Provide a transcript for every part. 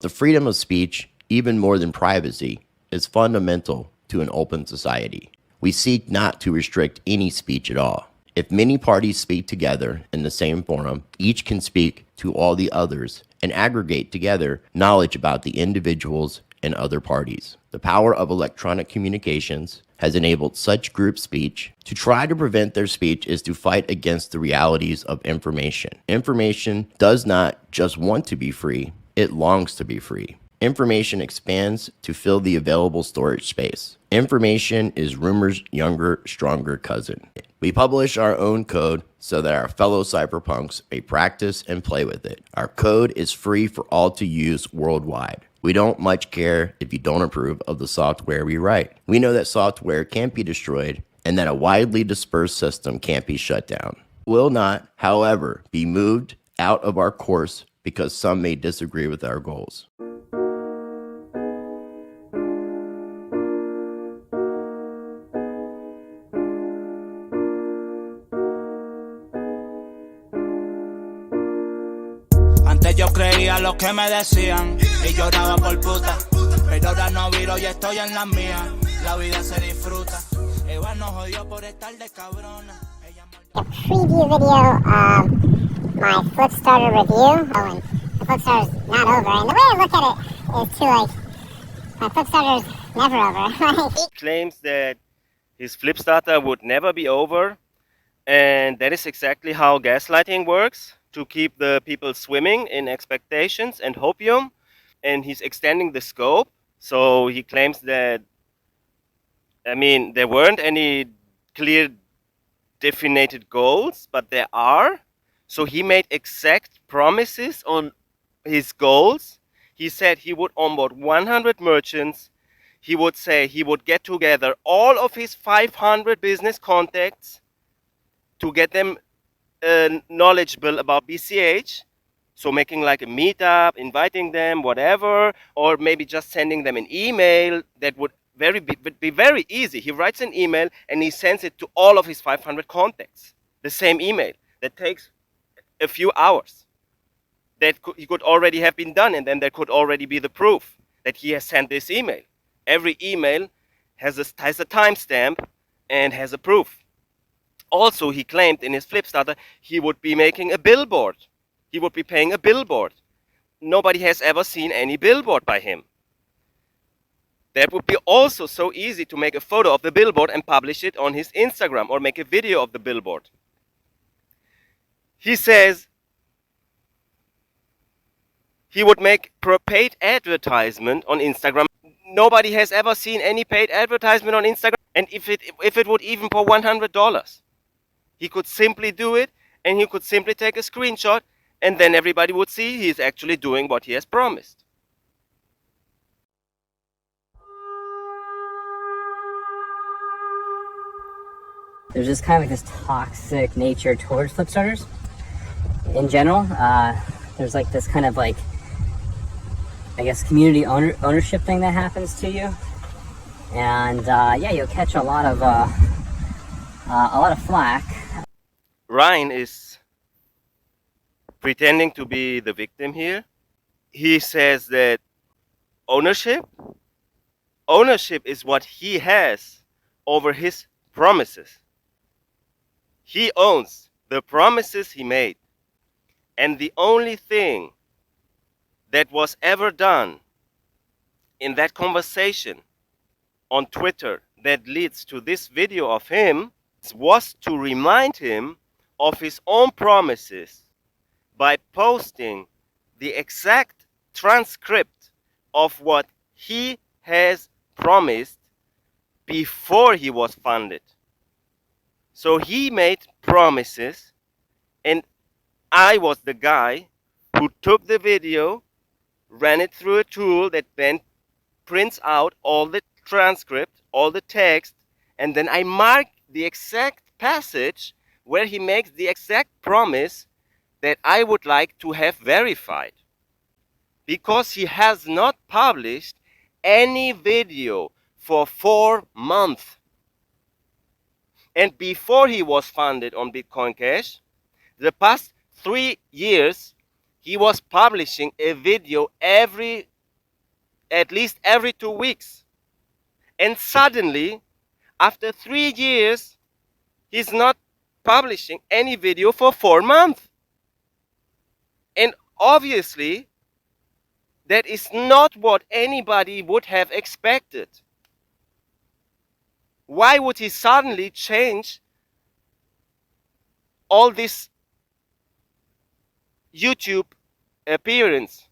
The freedom of speech, even more than privacy, is fundamental to an open society. We seek not to restrict any speech at all. If many parties speak together in the same forum, each can speak to all the others and aggregate together knowledge about the individuals and other parties. The power of electronic communications has enabled such group speech. To try to prevent their speech is to fight against the realities of information. Information does not just want to be free, it longs to be free. Information expands to fill the available storage space. Information is rumor's younger, stronger cousin. We publish our own code so that our fellow cypherpunks may practice and play with it. Our code is free for all to use worldwide. We don't much care if you don't approve of the software we write. We know that software can't be destroyed and that a widely dispersed system can't be shut down. Will not, however, be moved out of our course because some may disagree with our goals. Antes yo creía lo que me decían y lloraba por puta, pero ahora no viro y estoy en las mías. La vida se disfruta. Igual nos jodió por estar de cabrona. A preview video of my flipstarter review. Oh, and the flipstarter's not over. And the way I look at it is too, like, my flipstarter's never over. He claims that his flipstarter would never be over, and that is exactly how gaslighting works, to keep the people swimming in expectations and hopium, and he's extending the scope. So he claims that, there weren't any clear definited goals, but there are. So he made exact promises on his goals. He said he would onboard 100 merchants. He would say he would get together all of his 500 business contacts to get them knowledgeable about BCH. So making like a meetup, inviting them, whatever, or maybe just sending them an email that would be very easy. He writes an email and he sends it to all of his 500 contacts. The same email that takes a few hours. That he could already have been done, and then there could already be the proof that he has sent this email. Every email has a timestamp and has a proof. Also, he claimed in his Flipstarter he would be making a billboard. He would be paying a billboard. Nobody has ever seen any billboard by him. That would be also so easy to make a photo of the billboard and publish it on his Instagram, or make a video of the billboard. He says he would make paid advertisement on Instagram. Nobody has ever seen any paid advertisement on Instagram. And if it would even for $100, he could simply do it, and he could simply take a screenshot, and then everybody would see he's actually doing what he has promised. There's just kind of like this toxic nature towards flipstarters in general. There's like this kind of like, I guess, community ownership thing that happens to you, and yeah, you'll catch a lot of flack. Ryan is pretending to be the victim here. He says that ownership is what he has over his promises. He owns the promises he made. And the only thing that was ever done in that conversation on Twitter that leads to this video of him was to remind him of his own promises by posting the exact transcript of what he has promised before he was funded. So he made promises, and I was the guy who took the video, ran it through a tool that then prints out all the transcript, all the text, and then I marked the exact passage where he makes the exact promise that I would like to have verified. Because he has not published any video for 4 months. And before he was funded on Bitcoin Cash, the past 3 years, he was publishing a video every at least every 2 weeks. And suddenly, after 3 years, he's not publishing any video for 4 months. And obviously, that is not what anybody would have expected. Why would he suddenly change all this YouTube appearance?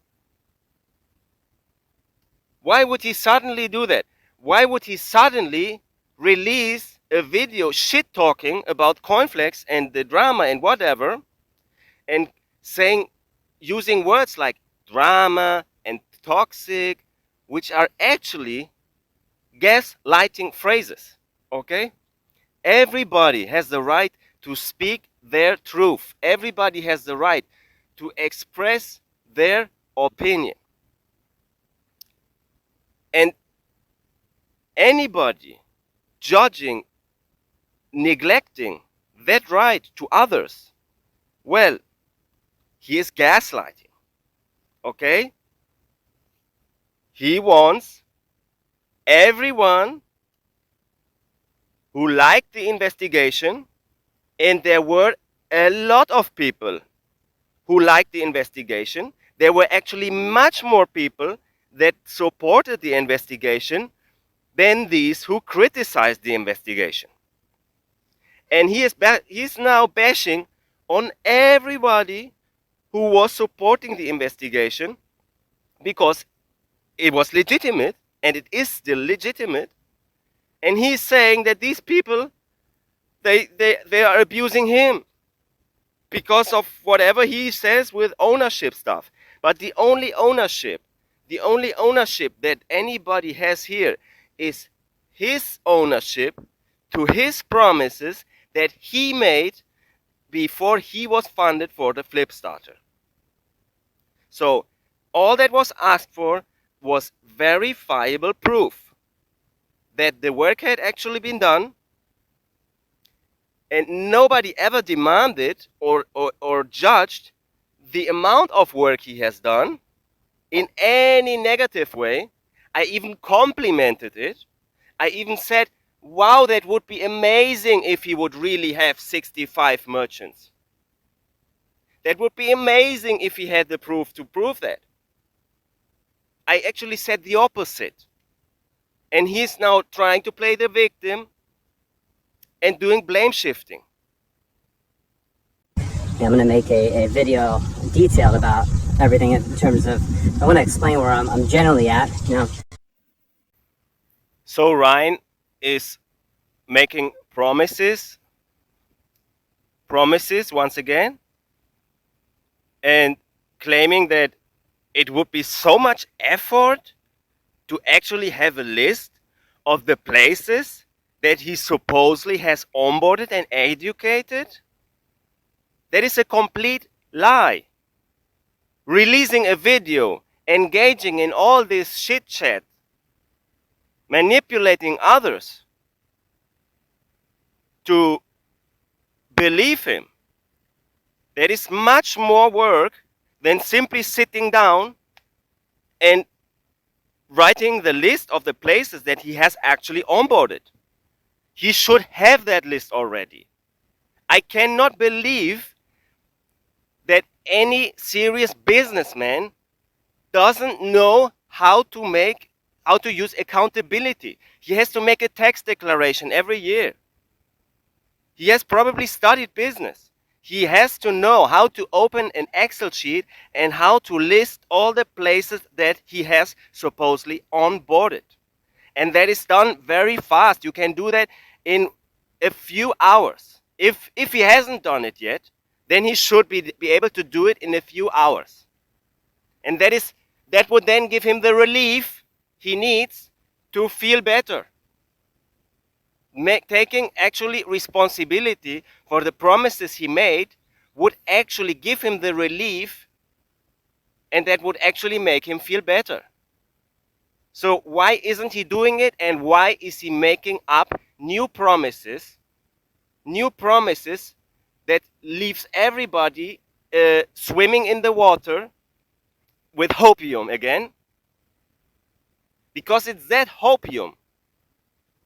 Why would he suddenly do that? Why would he suddenly release a video shit talking about Coinflex and the drama and whatever, and using words like drama and toxic, which are actually gaslighting phrases? Okay? Everybody has the right to speak their truth. Everybody has the right to express their opinion. And anybody judging, neglecting that right to others, well, he is gaslighting. Okay? He wants everyone who liked the investigation, and there were a lot of people who liked the investigation. There were actually much more people that supported the investigation than these who criticized the investigation. And he's now bashing on everybody who was supporting the investigation because it was legitimate, and it is still legitimate. And he's saying that these people, they are abusing him because of whatever he says with ownership stuff. But the only ownership that anybody has here is his ownership to his promises that he made before he was funded for the Flipstarter. So all that was asked for was verifiable proof that the work had actually been done, and nobody ever demanded or judged the amount of work he has done in any negative way. I even complimented it. I even said, wow, that would be amazing if he would really have 65 merchants. That would be amazing if he had the proof to prove that. I actually said the opposite. And he's now trying to play the victim and doing blame shifting. I'm going to make a video detailed about everything in terms of, I want to explain where I'm generally at, you know. So Ryan is making promises once again, and claiming that it would be so much effort to actually have a list of the places that he supposedly has onboarded and educated. That is a complete lie. Releasing a video, engaging in all this shit chat, manipulating others to believe him. There is much more work than simply sitting down and writing the list of the places that he has actually onboarded. He should have that list already. I cannot believe that any serious businessman doesn't know how to use accountability. He has to make a tax declaration every year. He has probably studied business. He has to know how to open an Excel sheet and how to list all the places that he has supposedly onboarded. And that is done very fast. You can do that in a few hours. If he hasn't done it yet, then he should be able to do it in a few hours. And that would then give him the relief he needs to feel better. Taking actually responsibility for the promises he made would actually give him the relief, and that would actually make him feel better. So why isn't he doing it, and why is he making up new promises that leaves everybody swimming in the water with hopium again, because it's that hopium.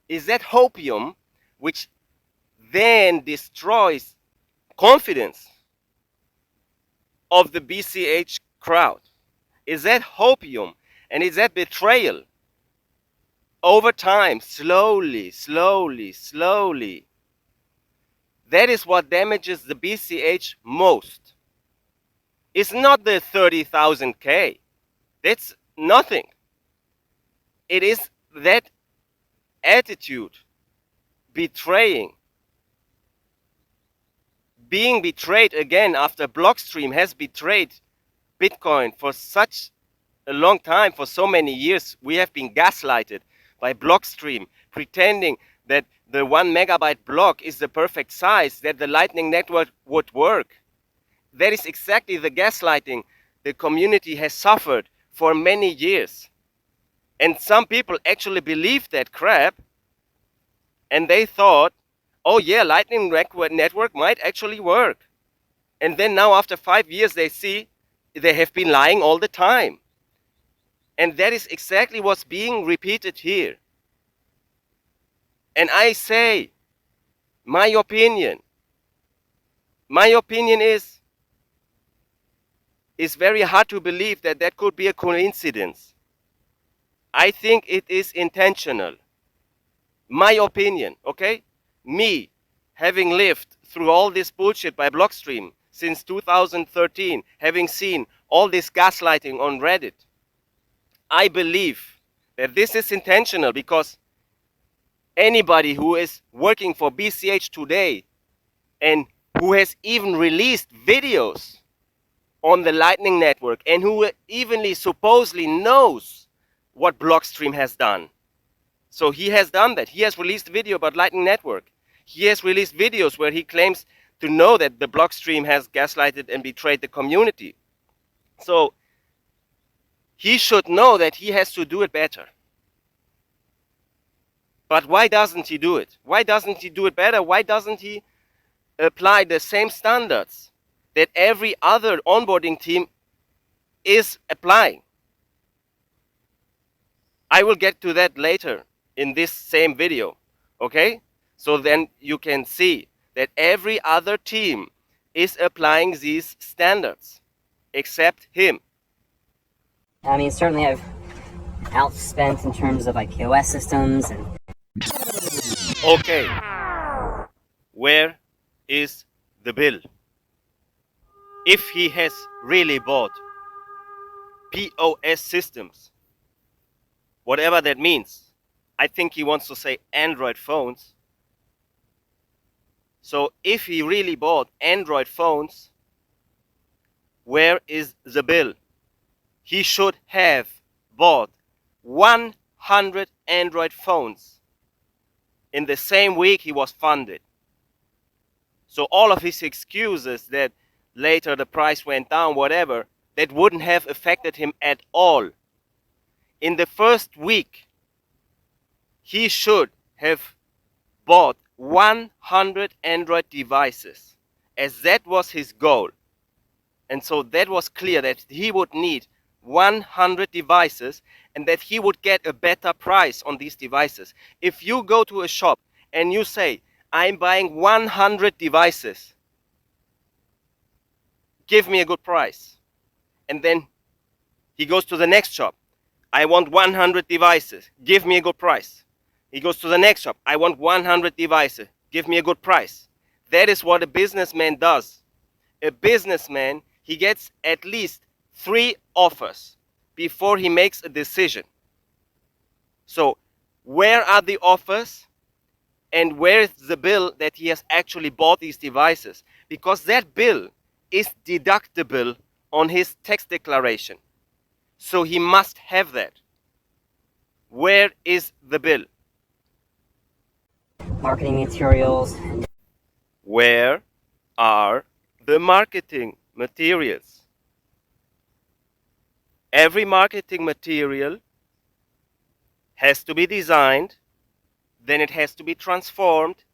Is that hopium which then destroys confidence of the BCH crowd. Is that hopium and is that betrayal over time, slowly, that is what damages the BCH most. It's not the 30,000K. That's nothing. It is that attitude, being betrayed again after Blockstream has betrayed Bitcoin for such a long time, for so many years. We have been gaslighted by Blockstream, pretending that the 1 megabyte block is the perfect size, that the Lightning Network would work. That is exactly the gaslighting the community has suffered for many years. And some people actually believed that crap, and they thought, oh yeah, Lightning Network might actually work. And then now after 5 years they see they have been lying all the time. And that is exactly what's being repeated here. And I say, my opinion is, it's very hard to believe that that could be a coincidence. I think it is intentional. My opinion, okay? Me, having lived through all this bullshit by Blockstream since 2013, having seen all this gaslighting on Reddit, I believe that this is intentional, because anybody who is working for BCH today and who has even released videos on the Lightning Network and who evenly supposedly knows what Blockstream has done. So he has done that. He has released a video about Lightning Network. He has released videos where he claims to know that the Blockstream has gaslighted and betrayed the community. So he should know that he has to do it better. But why doesn't he do it? Why doesn't he do it better? Why doesn't he apply the same standards that every other onboarding team is applying? I will get to that later in this same video, okay? So then you can see that every other team is applying these standards, except him. I mean, certainly I've outspent in terms of like POS systems and... Okay, where is the bill? If he has really bought POS systems, whatever that means, I think he wants to say Android phones. So if he really bought Android phones, where is the bill? He should have bought 100 Android phones in the same week he was funded. So all of his excuses that later the price went down, whatever, that wouldn't have affected him at all. In the first week, he should have bought 100 Android devices, as that was his goal. And so that was clear that he would need 100 devices and that he would get a better price on these devices. If you go to a shop and you say, I'm buying 100 devices, give me a good price. And then he goes to the next shop, I want 100 devices, give me a good price. He goes to the next shop, I want 100 devices, give me a good price. That is what a businessman does. A businessman, he gets at least 3 offers before he makes a decision. So where are the offers and where is the bill that he has actually bought these devices? Because that bill is deductible on his tax declaration. So he must have that. Where is the bill? marketing materials. Where are the marketing materials? Every marketing material has to be designed, then it has to be transformed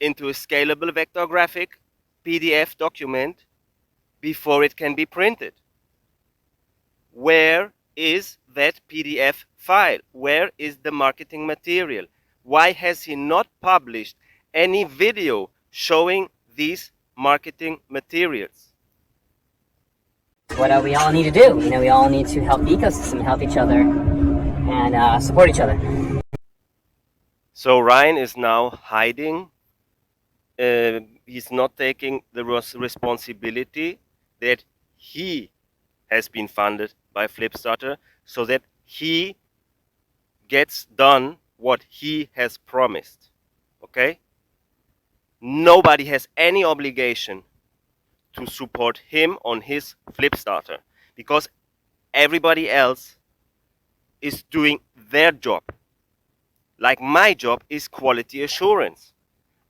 into a scalable vector graphic PDF document before it can be printed. Where is that PDF file? Where is the marketing material? Why has he not published any video showing these marketing materials? What we all need to do, you know, we all need to help the ecosystem, help each other, and support each other. So Ryan is now hiding. He's not taking the responsibility that he has been funded by Flipstarter so that he gets done what he has promised. Okay? Nobody has any obligation to support him on his Flipstarter because everybody else is doing their job. Like my job is quality assurance.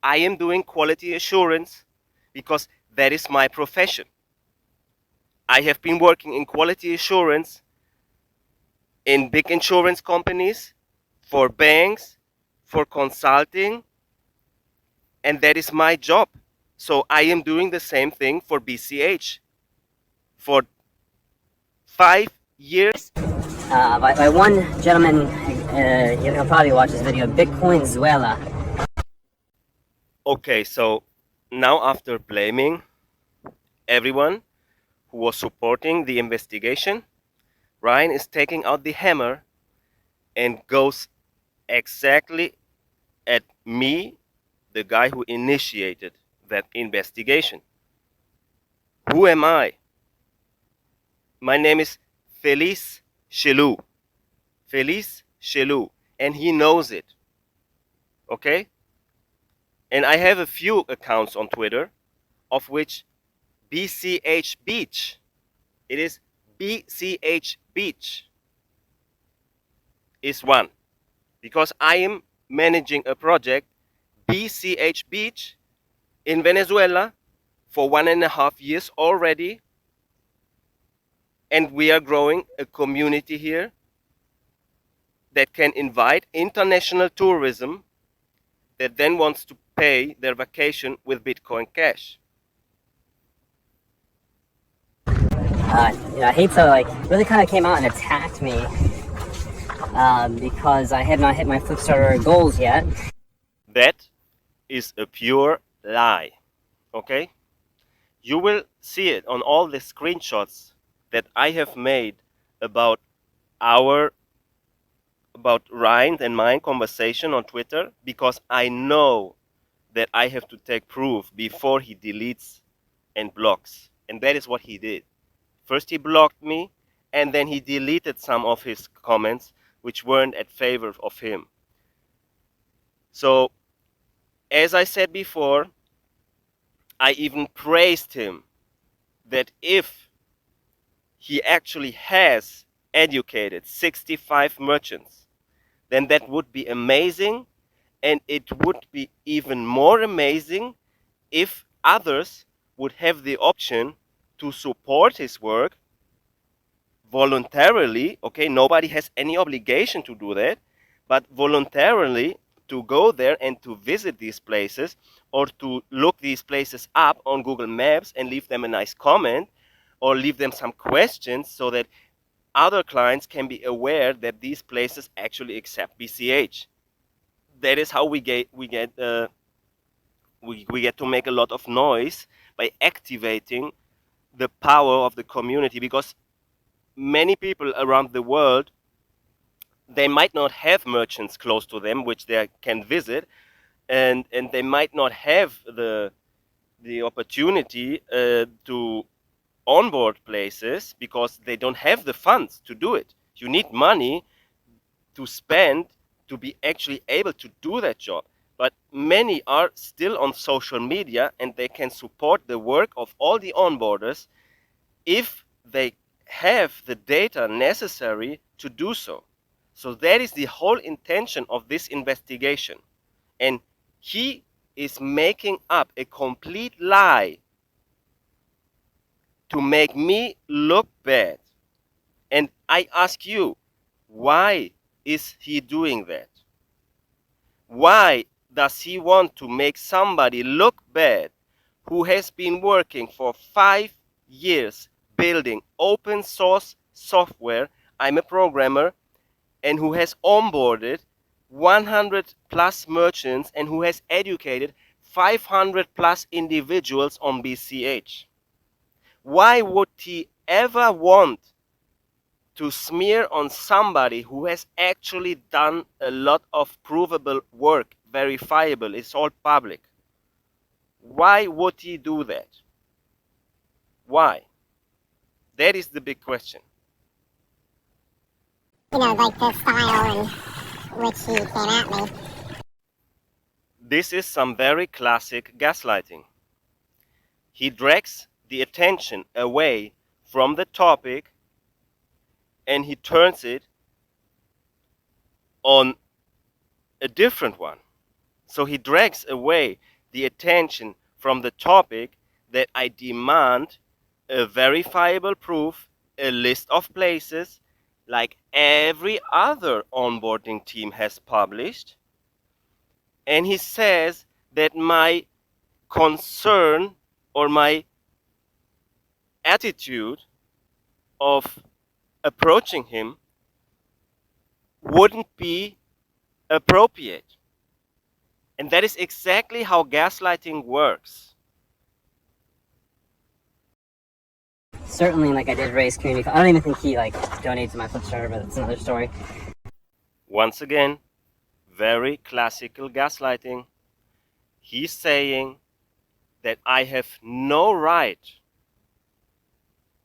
I am doing quality assurance because that is my profession. I have been working in quality assurance in big insurance companies, for banks, for consulting, and that is my job. So I am doing the same thing for BCH for 5 years. By one gentleman, you'll probably watch this video, Bitcoinzuela. Okay, so now after blaming everyone who was supporting the investigation, Ryan is taking out the hammer and goes exactly at me, the guy who initiated that investigation. Who am I? My name is Feliz Chelou. Feliz Chelou. And he knows it. Okay? And I have a few accounts on Twitter, of which BCH Beach. It is BCH Beach is one. Because I am managing a project, BCH Beach, in Venezuela for 1.5 years already. And we are growing a community here that can invite international tourism that then wants to pay their vacation with Bitcoin Cash. I hate to really kind of came out and attacked me because I had not hit my Flipstarter goals yet. That is a pure lie. Okay? You will see it on all the screenshots that I have made about Ryan and mine conversation on Twitter, because I know that I have to take proof before he deletes and blocks. And that is what he did. First he blocked me, and then he deleted some of his comments which weren't at favor of him. So, as I said before, I even praised him that if he actually has educated 65 merchants, then that would be amazing, and it would be even more amazing if others would have the option to support his work voluntarily. Okay, nobody has any obligation to do that, but voluntarily to go there and to visit these places, or to look these places up on Google Maps and leave them a nice comment, or leave them some questions so that other clients can be aware that these places actually accept BCH. That is how we get to make a lot of noise, by activating the power of the community, because many people around the world, they might not have merchants close to them which they can visit, and they might not have the opportunity to onboard places because they don't have the funds to do it. You need money to spend to be actually able to do that job. But many are still on social media, and they can support the work of all the onboarders if they have the data necessary to do so. So that is the whole intention of this investigation. And he is making up a complete lie to make me look bad. And I ask you, why is he doing that? Why does he want to make somebody look bad who has been working for 5 years building open source software I'm a programmer, and who has onboarded 100 plus merchants and who has educated 500 plus individuals on BCH. Why would he ever want to smear on somebody who has actually done a lot of provable work, verifiable, it's all public? Why would he do that? Why? That is the big question. Like the style in which he came at me. This is some very classic gaslighting. He drags the attention away from the topic and he turns it on a different one. So he drags away the attention from the topic that I demand a verifiable proof, a list of places, like every other onboarding team has published. And he says that my concern or my attitude of approaching him wouldn't be appropriate. And that is exactly how gaslighting works. Certainly, like I did raise community. I don't even think he like donated to my Flipstarter, but that's another story. Once again, very classical gaslighting. He's saying that I have no right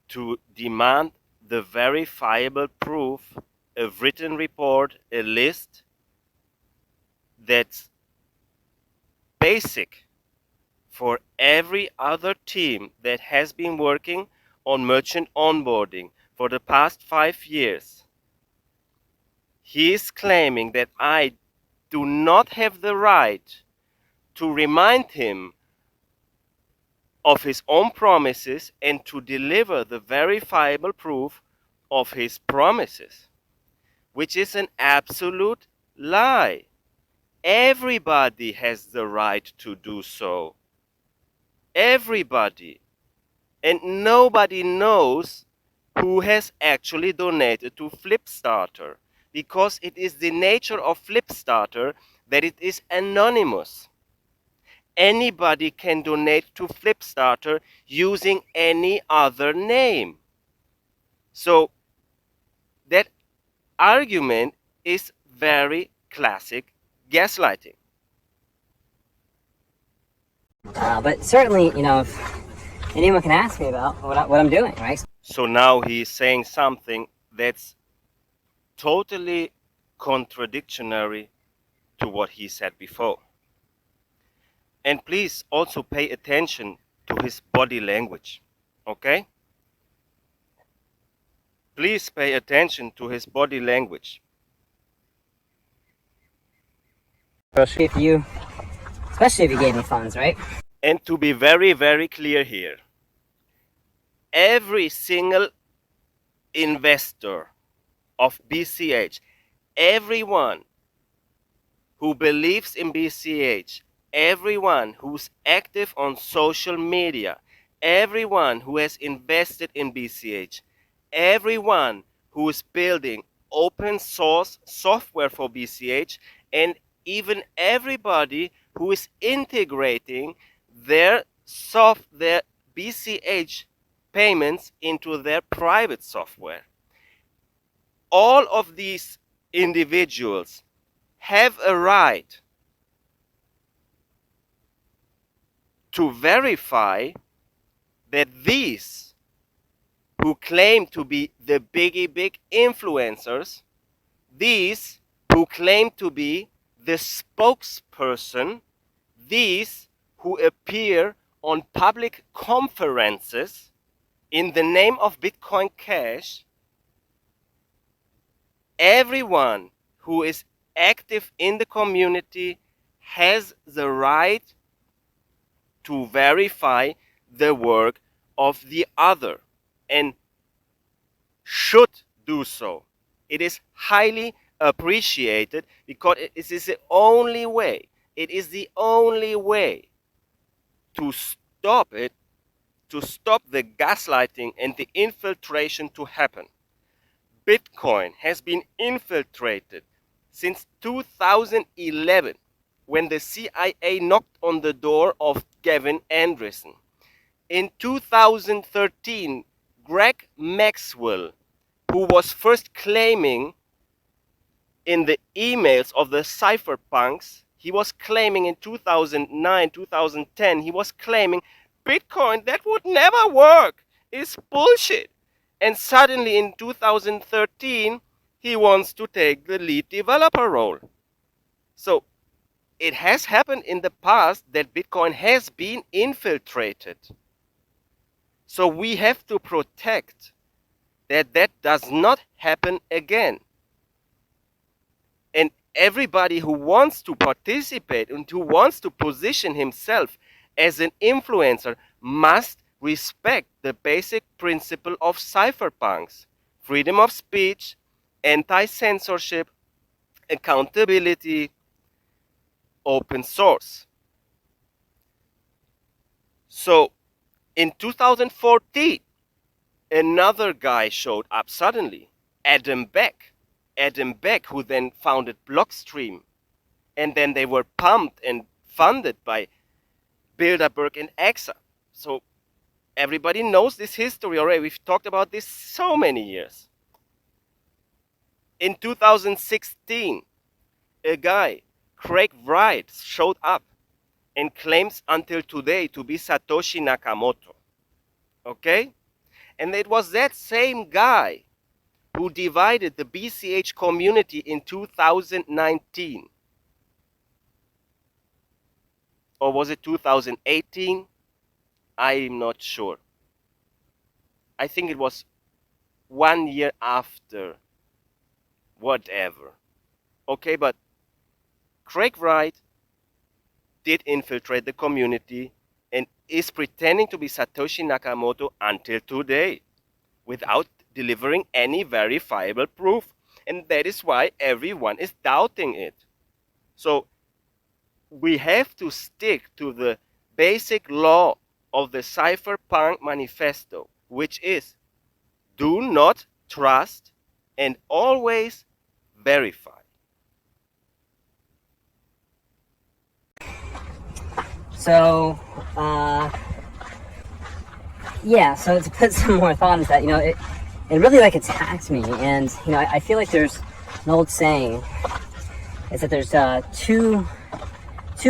to demand the verifiable proof, a written report, a list that's basic for every other team that has been working on merchant onboarding for the past 5 years. He is claiming that I do not have the right to remind him of his own promises and to deliver the verifiable proof of his promises, which is an absolute lie. Everybody has the right to do so. Everybody. And nobody knows who has actually donated to Flipstarter, because it is the nature of Flipstarter that it is anonymous. Anybody can donate to Flipstarter using any other name. So that argument is very classic gaslighting. But certainly, if anyone can ask me about what I'm doing, right? So now he's saying something that's totally contradictory to what he said before. And please also pay attention to his body language, okay? Please pay attention to his body language. Especially if you gave me funds, right? And to be very, very clear here, every single investor of BCH, everyone who believes in BCH, everyone who's active on social media, everyone who has invested in BCH, everyone who is building open source software for BCH, and even everybody who is integrating their BCH payments into their private software. All of these individuals have a right to verify that these who claim to be the big influencers, these who claim to be the spokesperson, these who appear on public conferences in the name of Bitcoin Cash, everyone who is active in the community has the right to verify the work of the other and should do so. It is highly appreciated because it is the only way. It is the only way to stop it, to stop the gaslighting and the infiltration to happen. Bitcoin has been infiltrated since 2011 when the CIA knocked on the door of Gavin Andresen. In 2013, Greg Maxwell, who was first claiming in the emails of the Cypherpunks, he was claiming in 2009, 2010, he was claiming Bitcoin, that would never work. It's bullshit. And suddenly in 2013, he wants to take the lead developer role. So it has happened in the past that Bitcoin has been infiltrated. So we have to protect that that does not happen again. And everybody who wants to participate and who wants to position himself as an influencer must respect the basic principle of cypherpunks: freedom of speech, anti-censorship, accountability, open source. So in 2014, another guy showed up suddenly, Adam Beck, who then founded Blockstream. And then they were pumped and funded by Bilderberg and EXA. So everybody knows this history already. We've talked about this so many years. In 2016, a guy, Craig Wright, showed up and claims until today to be Satoshi Nakamoto. Okay? And it was that same guy who divided the BCH community in 2019. Or was it 2018? I'm not sure. I think it was 1 year after. Whatever. Okay, but Craig Wright did infiltrate the community and is pretending to be Satoshi Nakamoto until today without delivering any verifiable proof. And that is why everyone is doubting it. So we have to stick to the basic law of the Cypherpunk Manifesto, which is do not trust and always verify. So, yeah, so to put some more thought into that, it really like attacks me. And, I feel like there's an old saying, is that there's two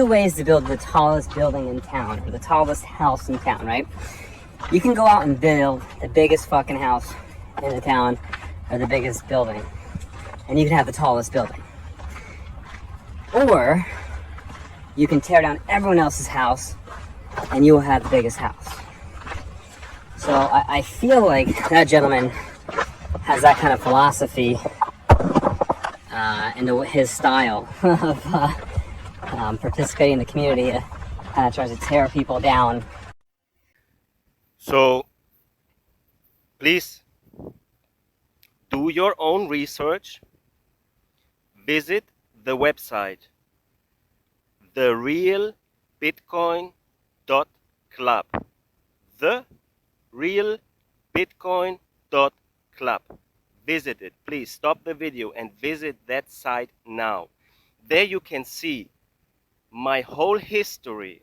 ways to build the tallest building in town, or the tallest house in town, right? You can go out and build the biggest fucking house in the town, or the biggest building, and you can have the tallest building. Or you can tear down everyone else's house, and you will have the biggest house. So I feel like that gentleman has that kind of philosophy into his style of participating in the community. Kind of tries to tear people down. So please do your own research. Visit the website therealbitcoin.club. therealbitcoin.club. Visit it. Please stop the video and visit that site now. There you can see my whole history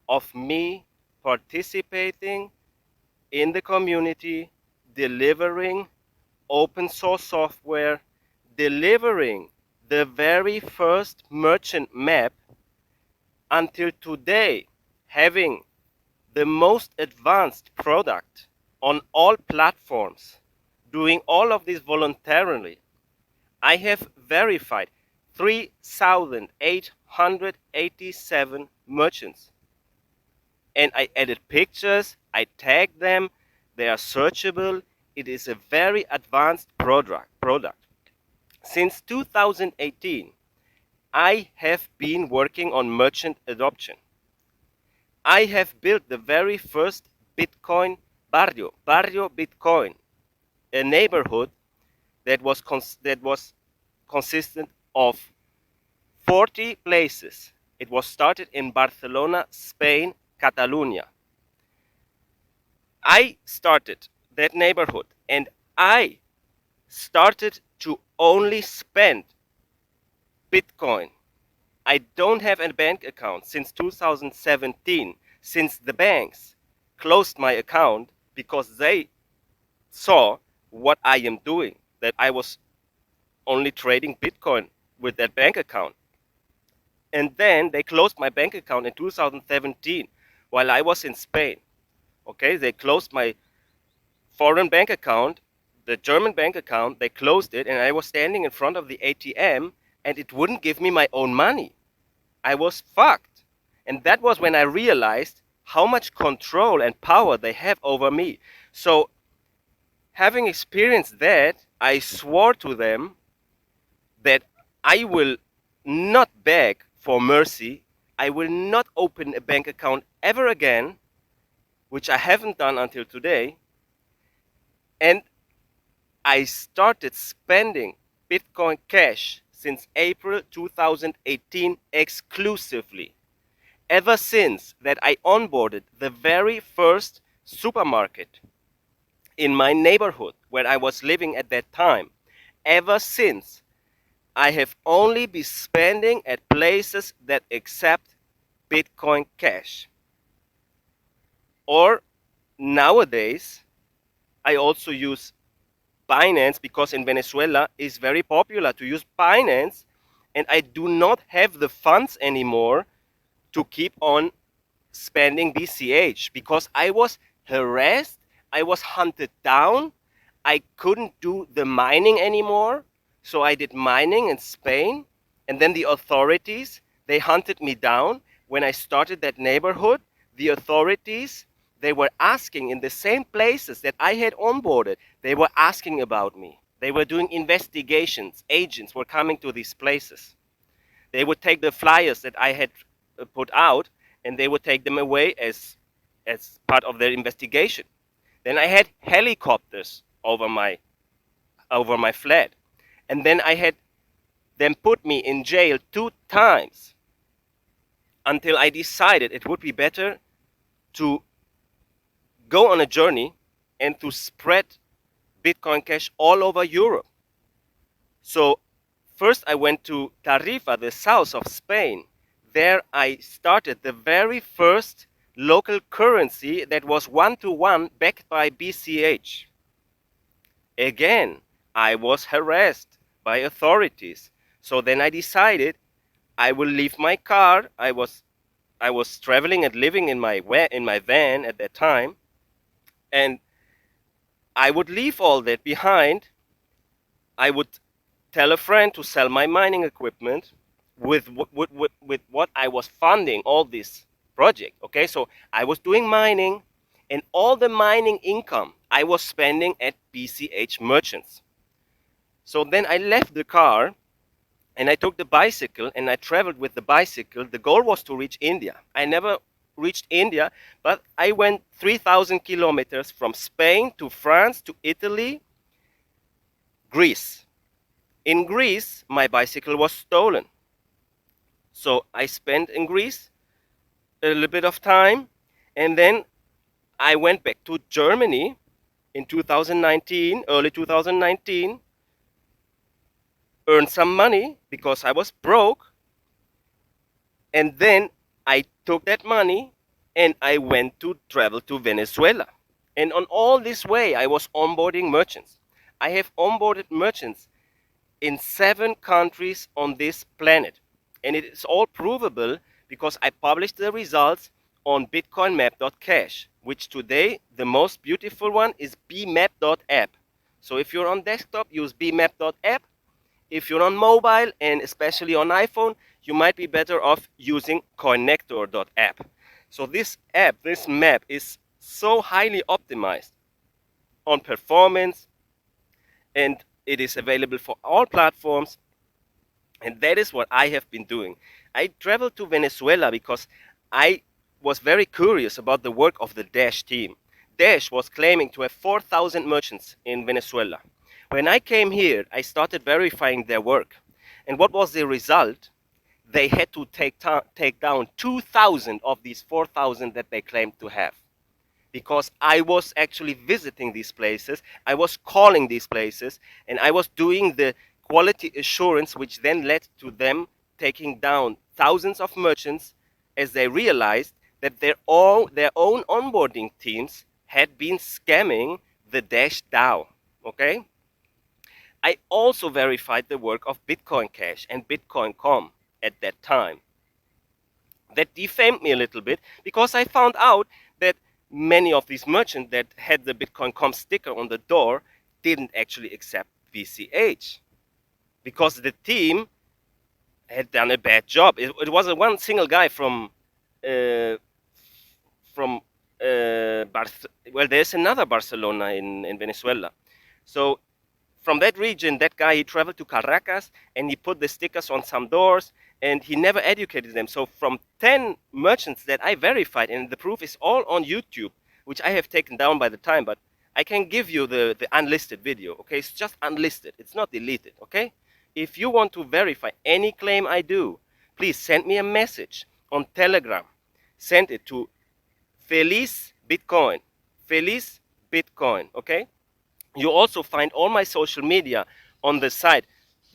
of me participating in the community, delivering open source software, delivering the very first merchant map, until today having the most advanced product on all platforms, doing all of this voluntarily. I have verified 3,887 merchants. And I added pictures, I tagged them, they are searchable. It is a very advanced product. Since 2018, I have been working on merchant adoption. I have built the very first Bitcoin barrio Bitcoin, a neighborhood that was consistent of 40 places. It was started in Barcelona, Spain, Catalonia. I started that neighborhood and I started to only spend Bitcoin. I don't have a bank account since 2017, since the banks closed my account because they saw what I am doing, that I was only trading Bitcoin with that bank account. And then they closed my bank account in 2017 while I was in Spain. Okay, they closed my foreign bank account, the German bank account, they closed it, and I was standing in front of the ATM and it wouldn't give me my own money. I was fucked. And that was when I realized how much control and power they have over me. So, having experienced that, I swore to them that I will not beg for mercy. I will not open a bank account ever again, which I haven't done until today. And I started spending Bitcoin Cash since April 2018 exclusively. Ever since that I onboarded the very first supermarket in my neighborhood where I was living at that time, ever since I have only been spending at places that accept Bitcoin Cash. Or nowadays, I also use Binance because in Venezuela it's very popular to use Binance, and I do not have the funds anymore to keep on spending BCH because I was harassed, I was hunted down, I couldn't do the mining anymore, so I did mining in Spain, and then the authorities, they hunted me down. When I started that neighborhood, the authorities, they were asking in the same places that I had onboarded, they were asking about me. They were doing investigations. Agents were coming to these places. They would take the flyers that I had put out and they would take them away as part of their investigation. Then I had helicopters over my flat. And then I had them put me in jail 2 times until I decided it would be better to go on a journey and to spread Bitcoin Cash all over Europe. So first I went to Tarifa, the south of Spain. There I started the very first local currency that was one-to-one backed by BCH. Again, I was harassed by authorities. So then I decided I will leave my car. I was traveling and living in my van at that time. And I would leave all that behind. I would tell a friend to sell my mining equipment with what I was funding all this project. Okay, so I was doing mining, and all the mining income I was spending at BCH merchants. So then I left the car and I took the bicycle and I traveled with the bicycle. The goal was to reach India. I never reached India, but I went 3,000 kilometers from Spain to France to Italy, Greece. In Greece, my bicycle was stolen. So I spent in Greece a little bit of time, and then I went back to Germany in 2019, early 2019, earned some money because I was broke, and then I took that money and I went to travel to Venezuela. And on all this way, I was onboarding merchants. I have onboarded merchants in 7 countries on this planet. And it is all provable because I published the results on bitcoinmap.cash, which today, the most beautiful one is bmap.app. So if you're on desktop, use bmap.app. If you're on mobile, and especially on iPhone, you might be better off using connector.app. So this app, this map is so highly optimized on performance, and it is available for all platforms. And that is what I have been doing. I traveled to Venezuela because I was very curious about the work of the Dash team. Dash was claiming to have 4,000 merchants in Venezuela. When I came here, I started verifying their work. And what was the result? They had to take down 2,000 of these 4,000 that they claimed to have. because I was actually visiting these places, I was calling these places, and I was doing the quality assurance, which then led to them taking down thousands of merchants as they realized that their own onboarding teams had been scamming the Dash DAO. Okay? I also verified the work of Bitcoin Cash and Bitcoin.com at that time. That defamed me a little bit because I found out that many of these merchants that had the Bitcoin.com sticker on the door didn't actually accept BCH because the team had done a bad job. It wasn't one single guy from well, there's another Barcelona in Venezuela. So from that region, that guy, he traveled to Caracas and he put the stickers on some doors and he never educated them. So from 10 merchants that I verified, and the proof is all on YouTube, which I have taken down by the time, but I can give you the unlisted video, okay? It's just unlisted. It's not deleted, okay? If you want to verify any claim I do, please send me a message on Telegram. Send it to Feliz Bitcoin. Feliz Bitcoin, okay? You also find all my social media on the site,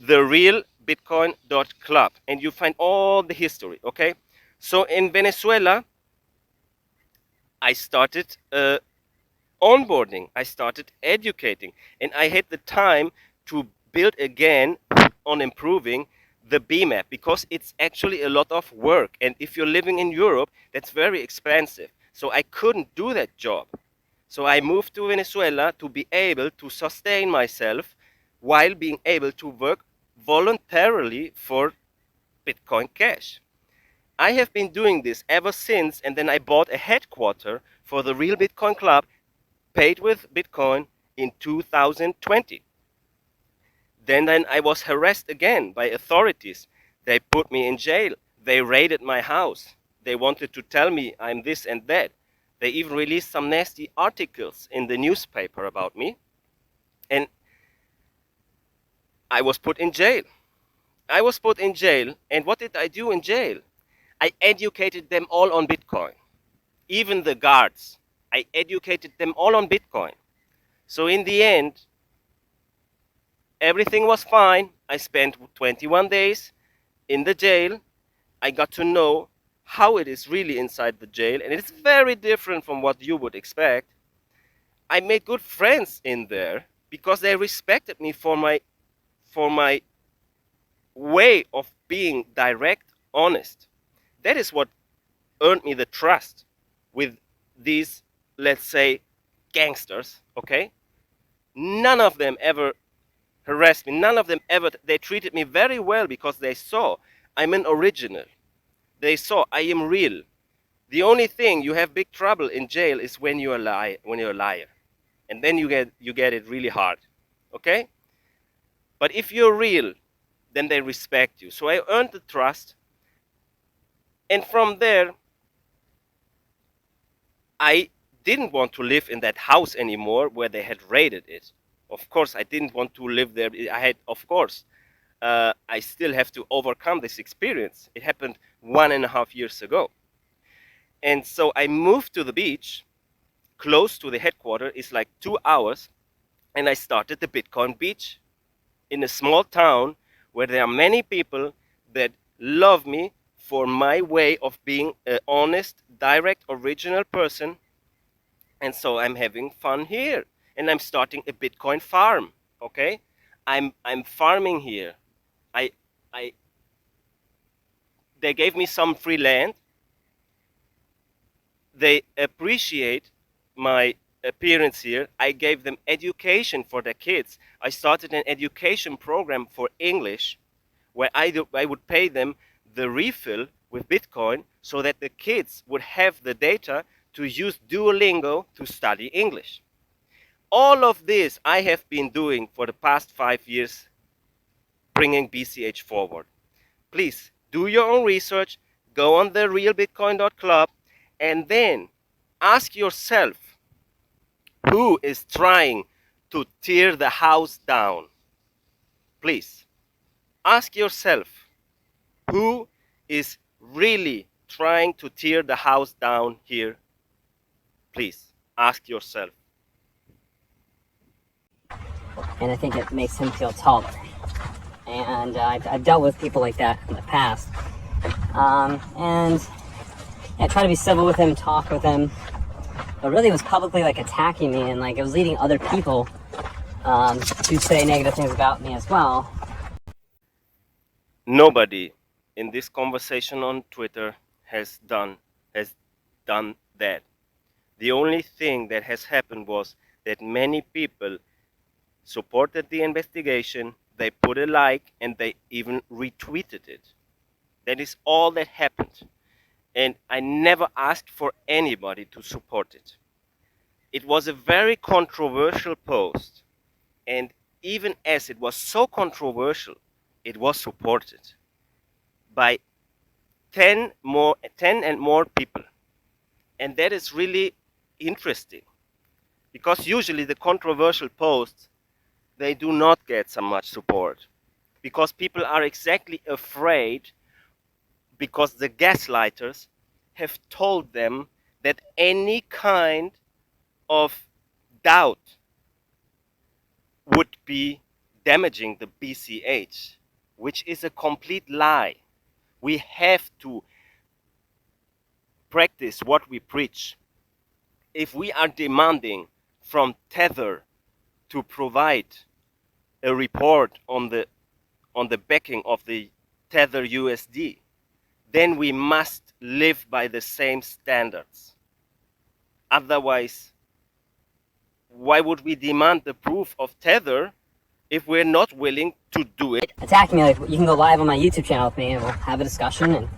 therealbitcoin.club, and you find all the history, okay? So in Venezuela, I started onboarding, I started educating, and I had the time to build again on improving the BMAP because it's actually a lot of work. And if you're living in Europe, that's very expensive. So I couldn't do that job. So I moved to Venezuela to be able to sustain myself while being able to work voluntarily for Bitcoin Cash. I have been doing this ever since, and then I bought a headquarter for the Real Bitcoin Club, paid with Bitcoin in 2020. Then I was harassed again by authorities. They put me in jail. They raided my house. They wanted to tell me I'm this and that. They even released some nasty articles in the newspaper about me. And I was put in jail. I was put in jail. And what did I do in jail? I educated them all on Bitcoin. Even the guards. I educated them all on Bitcoin. So in the end, everything was fine. I spent 21 days in the jail. I got to know how it is really inside the jail, and it's very different from what you would expect. I made good friends in there because they respected me for my way of being direct, honest. That is what earned me the trust with these, let's say, gangsters, okay? None of them ever harassed me. None of them ever, they treated me very well because they saw I'm an original. They saw I am real. The only thing you have big trouble in jail is when you're a liar. And then you get it really hard. Okay? But if you're real, then they respect you. So I earned the trust. And from there, I didn't want to live in that house anymore where they had raided it. Of course, I didn't want to live there. I still have to overcome this experience. It happened 1.5 years ago. And so I moved to the beach, close to the headquarters. It's like 2 hours. And I started the Bitcoin Beach in a small town where there are many people that love me for my way of being an honest, direct, original person. And so I'm having fun here. And I'm starting a Bitcoin farm, okay? I'm farming here. They gave me some free land. They appreciate my appearance here. I gave them education for their kids. I started an education program for English where I would pay them the refill with Bitcoin so that the kids would have the data to use Duolingo to study English. All of this I have been doing for the past 5 years, bringing BCH forward. Please do your own research, go on the therealbitcoin.club, and then ask yourself who is trying to tear the house down. Please ask yourself who is really trying to tear the house down here. Please Ask yourself. And I think it makes him feel taller. And I've dealt with people like that in the past. And I try to be civil with him, talk with him, but really it was publicly like attacking me, and like it was leading other people to say negative things about me as well. Nobody in this conversation on Twitter has done that. The only thing that has happened was that many people supported the investigation, they put a like, and they even retweeted it. That is all that happened. And I never asked for anybody to support it. It was a very controversial post, and even as it was so controversial, it was supported by 10 and more people. And that is really interesting, because usually the controversial posts, they do not get so much support, because people are exactly afraid, because the gaslighters have told them that any kind of doubt would be damaging the BCH, which is a complete lie. We have to practice what we preach. If we are demanding from Tether to provide a report on the backing of the Tether USD, then we must live by the same standards. Otherwise, why would we demand the proof of Tether if we're not willing to do it? Attack me, like you can go live on my YouTube channel with me and we'll have a discussion, and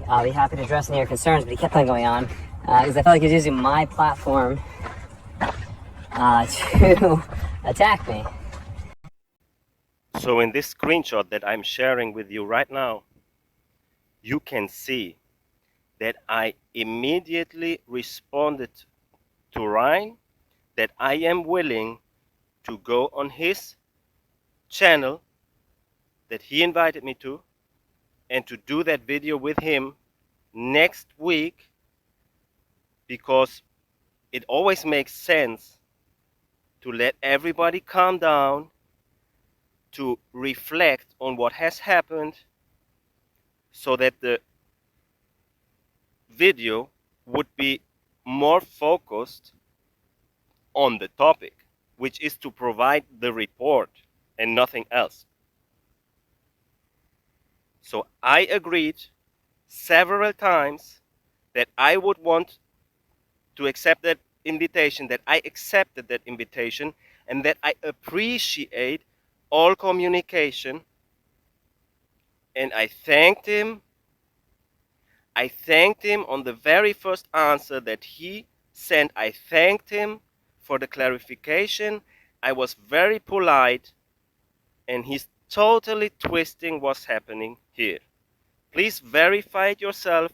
I'll be happy to address any of your concerns. But he kept on going on because I felt like he was using my platform to attack me. So in this screenshot that I'm sharing with you right now, you can see that I immediately responded to Ryan that I am willing to go on his channel that he invited me to, and to do that video with him next week, because it always makes sense to let everybody calm down, to reflect on what has happened, so that the video would be more focused on the topic, which is to provide the report and nothing else. So I agreed several times that I would want to accept that invitation, that I accepted that invitation, and that I appreciate all communication. And I thanked him. I thanked him on the very first answer that he sent. I thanked him for the clarification. I was very polite, and he's totally twisting what's happening here. Please verify it yourself.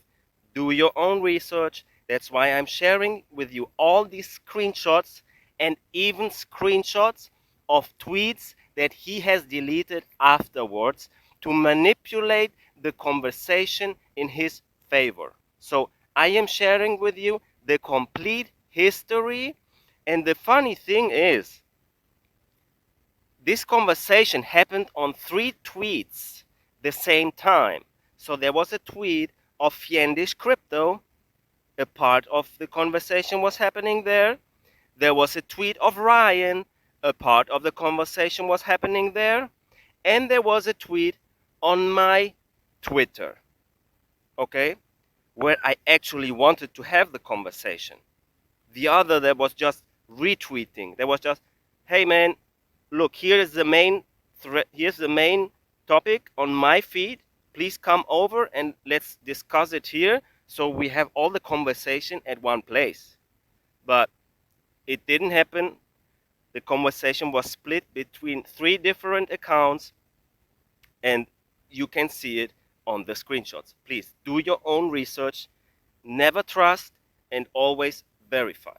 Do your own research. That's why I'm sharing with you all these screenshots, and even screenshots of tweets that he has deleted afterwards to manipulate the conversation in his favor. So I am sharing with you the complete history. And the funny thing is, this conversation happened on 3 tweets the same time. So there was a tweet of Fiendish Crypto. A part of the conversation was happening there. There was a tweet of Ryan. A part of the conversation was happening there. And there was a tweet on my Twitter, okay, where I actually wanted to have the conversation. The other, that was just retweeting. There was just, hey man, look, here's the main topic on my feed. Please come over and let's discuss it here, so we have all the conversation at one place. But it didn't happen. The conversation was split between 3 different accounts, and you can see it on the screenshots. Please do your own research, never trust, and always verify.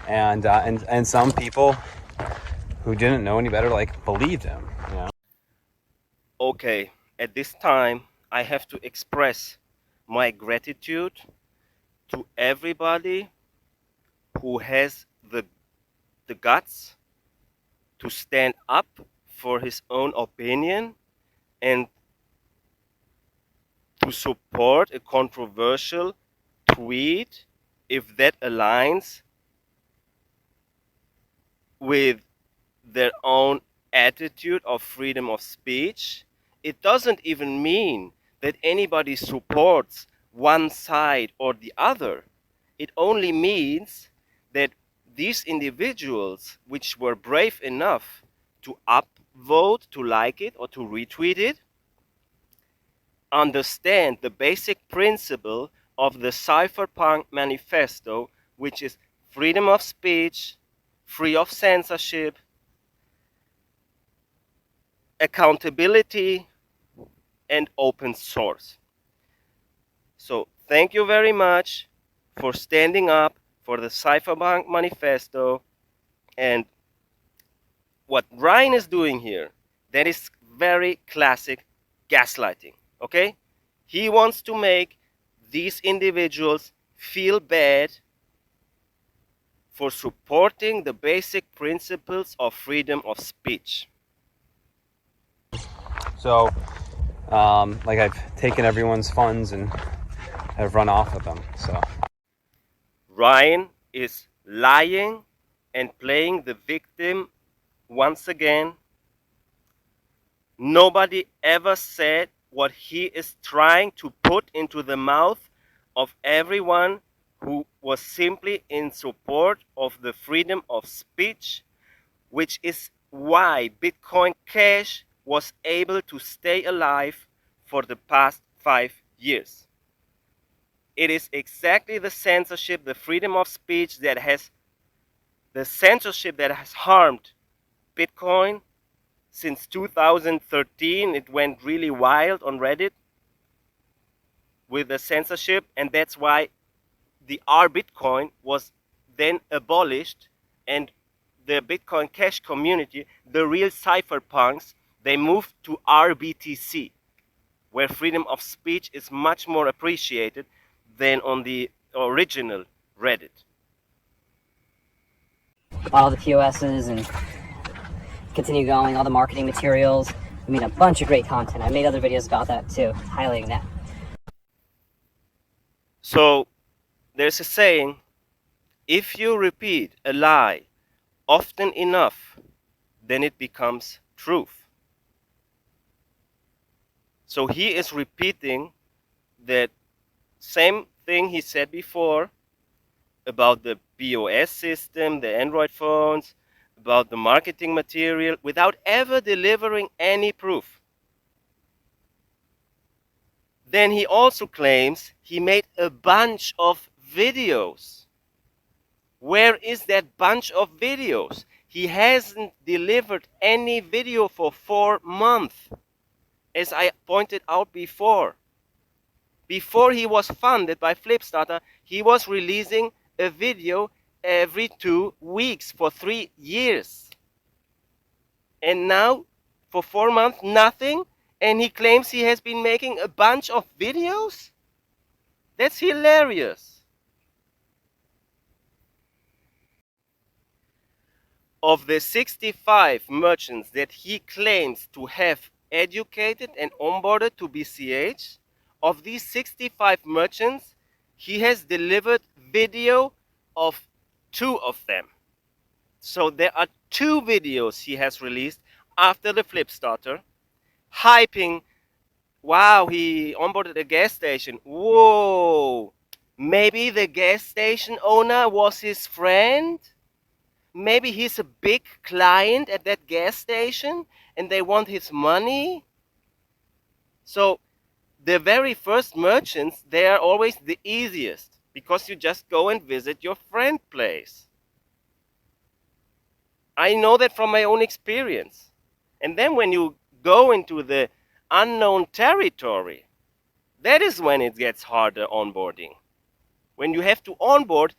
And some people who didn't know any better, like, believed him, you know? Okay, at this time, I have to express my gratitude to everybody who has the guts to stand up for his own opinion and to support a controversial tweet if that aligns with their own attitude of freedom of speech. It doesn't even mean that anybody supports one side or the other. It only means that these individuals, which were brave enough to upvote, to like it, or to retweet it, understand the basic principle of the Cypherpunk manifesto, which is freedom of speech, free of censorship, accountability, and open source. So thank you very much for standing up for the Cypherpunk manifesto. And what Ryan is doing here, that is very classic gaslighting, okay? He wants to make these individuals feel bad for supporting the basic principles of freedom of speech. So, like I've taken everyone's funds and have run off with them. So Ryan is lying and playing the victim once again. Nobody ever said what he is trying to put into the mouth of everyone who was simply in support of the freedom of speech, which is why Bitcoin Cash was able to stay alive for the past 5 years. It is exactly the censorship, the freedom of speech that has harmed Bitcoin since 2013. It went really wild on Reddit with the censorship, and that's why the R-Bitcoin was then abolished, and the Bitcoin Cash community, the real cypherpunks, they moved to RBTC, where freedom of speech is much more appreciated than on the original Reddit. All the POSs and continue going, all the marketing materials. I mean, a bunch of great content. I made other videos about that too, highlighting that. So there's a saying, if you repeat a lie often enough, then it becomes truth. So he is repeating that same thing he said before about the POS system, the Android phones, about the marketing material, without ever delivering any proof. Then he also claims he made a bunch of videos. Where is that bunch of videos? He hasn't delivered any video for 4 months, as I pointed out before. Before he was funded by Flipstarter, he was releasing a video every 2 weeks for 3 years. And now, for 4 months, nothing? And he claims he has been making a bunch of videos? That's hilarious. Of the 65 merchants that he claims to have educated and onboarded to BCH, of these 65 merchants, he has delivered video of 2 of them. So there are 2 videos he has released after the Flipstarter, hyping, wow, he onboarded a gas station. Whoa, maybe the gas station owner was his friend? Maybe he's a big client at that gas station and they want his money? So the very first merchants, they are always the easiest because you just go and visit your friend place. I know that from my own experience. And then when you go into the unknown territory, that is when it gets harder onboarding. When you have to onboard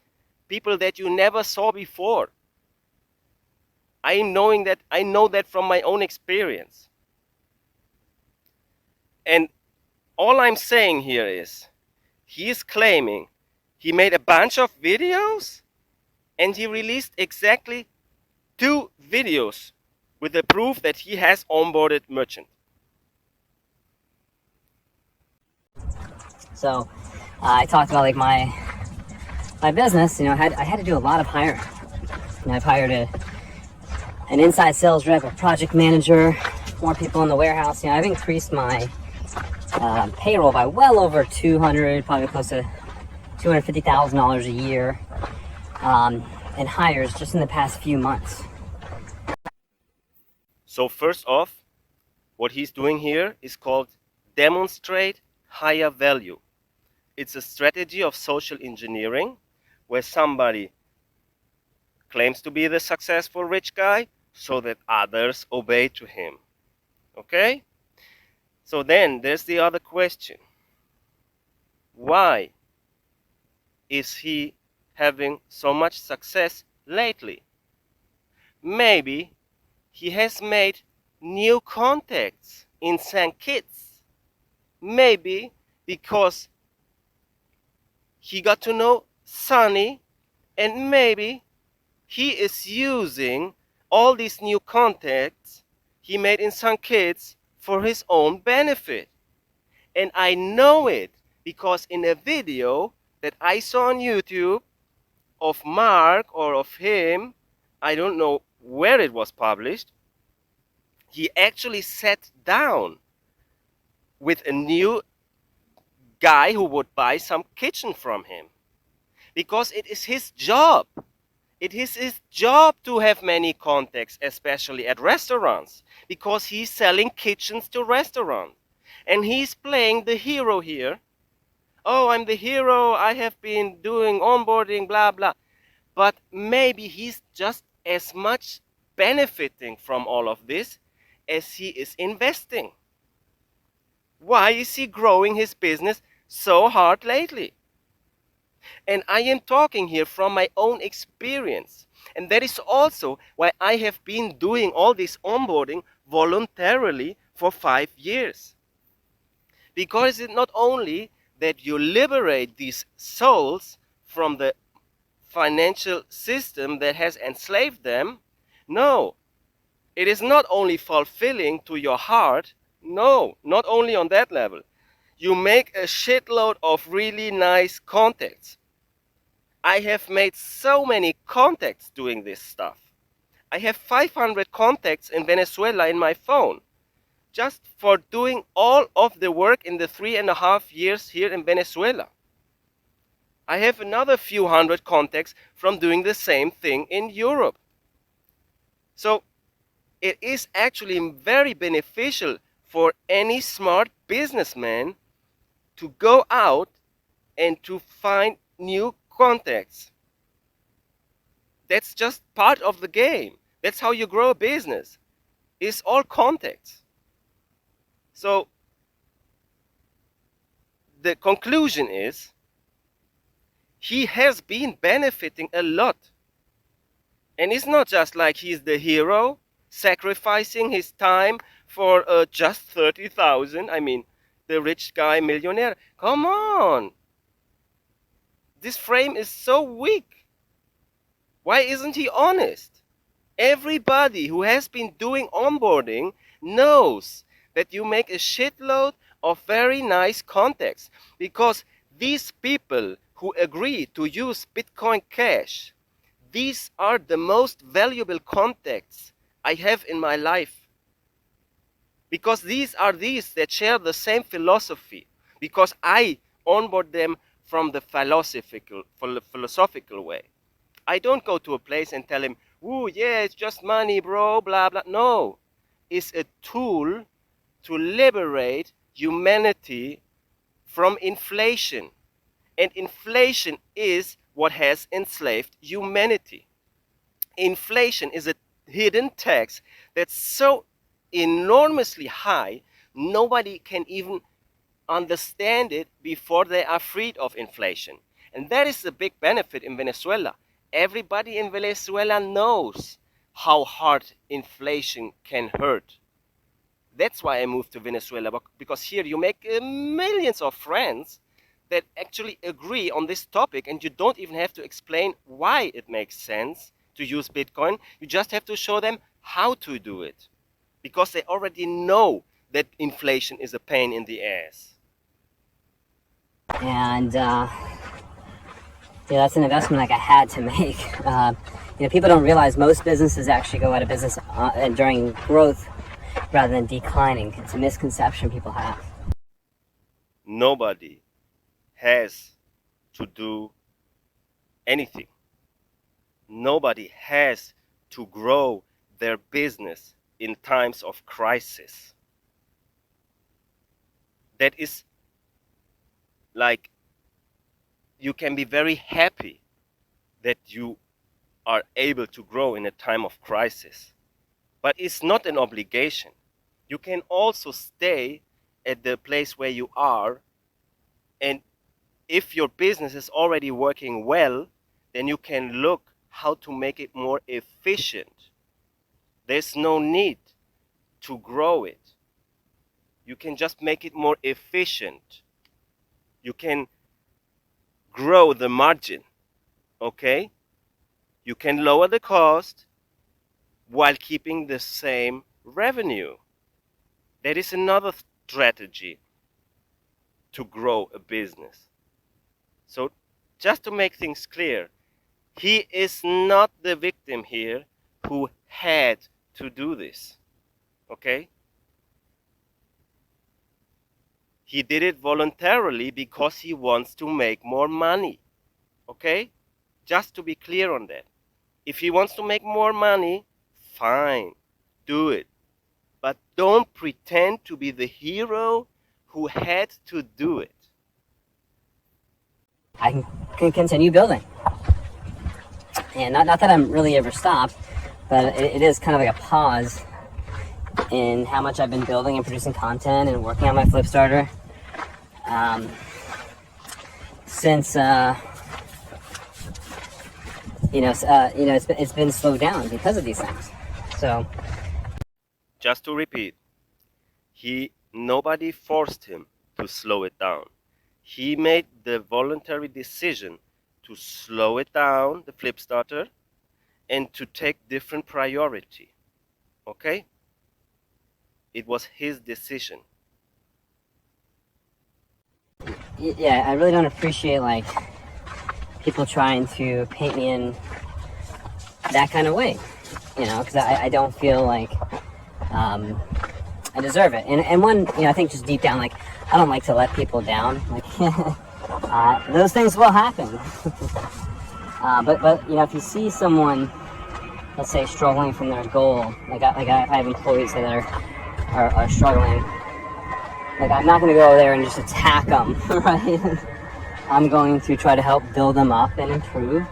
people that you never saw before. I know that from my own experience. And all I'm saying here is, he is claiming he made a bunch of videos And he released exactly 2 videos with the proof that he has onboarded merchant. So I talked about like my business. You know, I had to do a lot of hiring. And I've hired an inside sales rep, a project manager, more people in the warehouse. You know, I've increased my payroll by well over 200, probably close to $250,000 a year in hires just in the past few months. So first off, what he's doing here is called demonstrate higher value. It's a strategy of social engineering where somebody claims to be the successful rich guy so that others obey to him. Okay? So then there's the other question. Why is he having so much success lately? Maybe he has made new contacts in St. Kitts. Maybe because he got to know Sonny, and maybe he is using all these new contacts he made in St. Kitts for his own benefit. And I know it because in a video that I saw on YouTube of Mark or of him, I don't know where it was published, he actually sat down with a new guy who would buy some kitchen from him. Because it is his job. It is his job to have many contacts, especially at restaurants, because he's selling kitchens to restaurants. And he's playing the hero here. Oh, I'm the hero, I have been doing onboarding, blah, blah. But maybe he's just as much benefiting from all of this as he is investing. Why is he growing his business so hard lately? And I am talking here from my own experience. And that is also why I have been doing all this onboarding voluntarily for 5 years. Because it's not only that you liberate these souls from the financial system that has enslaved them. No, it is not only fulfilling to your heart. No, not only on that level. You make a shitload of really nice contacts. I have made so many contacts doing this stuff. I have 500 contacts in Venezuela in my phone, just for doing all of the work in the 3.5 years here in Venezuela. I have another few hundred contacts from doing the same thing in Europe. So it is actually very beneficial for any smart businessman to go out and to find new contacts. That's just part of the game. That's how you grow a business. It's all contacts. So the conclusion is he has been benefiting a lot. And it's not just like he's the hero sacrificing his time for just 30,000. I mean, the rich guy millionaire. Come on. This frame is so weak. Why isn't he honest? Everybody who has been doing onboarding knows that you make a shitload of very nice contacts, because these people who agree to use Bitcoin Cash, these are the most valuable contacts I have in my life. Because these are these that share the same philosophy. Because I onboard them from the philosophical way. I don't go to a place and tell him, "Ooh, yeah, it's just money, bro, blah, blah." No, it's a tool to liberate humanity from inflation. And inflation is what has enslaved humanity. Inflation is a hidden tax that's so enormously high, nobody can even understand it before they are freed of inflation. And that is the big benefit in Venezuela. Everybody in Venezuela knows how hard inflation can hurt. That's why I moved to Venezuela, because here you make millions of friends that actually agree on this topic, and you don't even have to explain why it makes sense to use Bitcoin. You just have to show them how to do it, because they already know that inflation is a pain in the ass. And that's an investment like I had to make. People don't realize most businesses actually go out of business during growth rather than declining. It's a misconception people have. Nobody has to do anything. Nobody has to grow their business in times of crisis. That is like, you can be very happy that you are able to grow in a time of crisis, but it's not an obligation. You can also stay at the place where you are, and if your business is already working well, then you can look how to make it more efficient. There's no need to grow it. You can just make it more efficient. You can grow the margin, okay? You can lower the cost while keeping the same revenue. That is another strategy to grow a business. So just to make things clear, he is not the victim here who had to do this, okay? He did it voluntarily because he wants to make more money, okay? Just to be clear on that. If he wants to make more money, fine, do it. But don't pretend to be the hero who had to do it. I can continue building. And not that I'm really ever stopped, but it is kind of like a pause in how much I've been building and producing content and working on my Flipstarter. Since it's been slowed down because of these things. So, just to repeat, nobody forced him to slow it down. He made the voluntary decision to slow it down, the Flipstarter, and to take different priority. Okay? It was his decision. Yeah, I really don't appreciate like people trying to paint me in that kind of way, because I don't feel like I deserve it. And one, I think just deep down, like, I don't like to let people down. Like, those things will happen. But if you see someone, let's say, struggling from their goal, like I have employees that are struggling, like, I'm not going to go there and just attack them, right? I'm going to try to help build them up and improve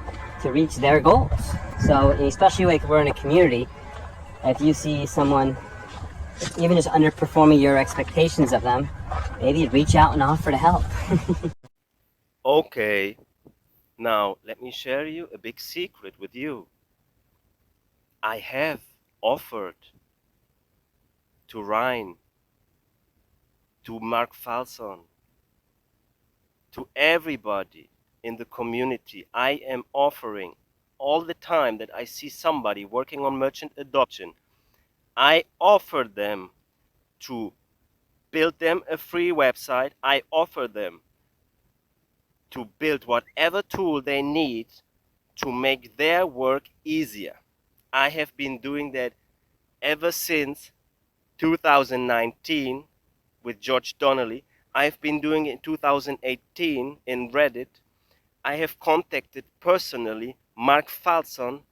to reach their goals. So, especially like we're in a community, if you see someone even just underperforming your expectations of them, maybe reach out and offer to help. Okay, now let me share you a big secret with you. I have offered to Ryan, to Marc Falzon, to everybody in the community. I am offering all the time that I see somebody working on merchant adoption. I offer them to build them a free website. I offer them to build whatever tool they need to make their work easier. I have been doing that ever since 2019 with George Donnelly. I've been doing it in 2018 in Reddit. I have contacted personally Marc Falzon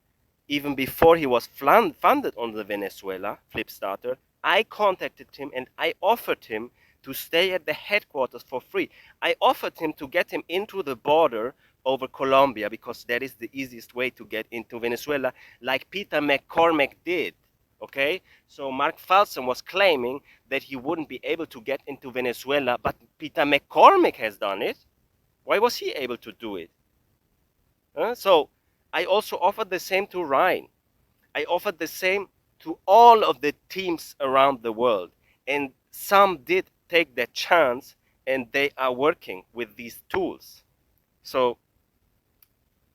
even before he was funded on the Venezuela Flipstarter. I contacted him and I offered him to stay at the headquarters for free. I offered him to get him into the border over Colombia because that is the easiest way to get into Venezuela, like Peter McCormack did. Okay, so Marc Falzon was claiming that he wouldn't be able to get into Venezuela, but Peter McCormack has done it. Why was he able to do it? So I also offered the same to Ryan. I offered the same to all of the teams around the world. And some did take that chance and they are working with these tools. So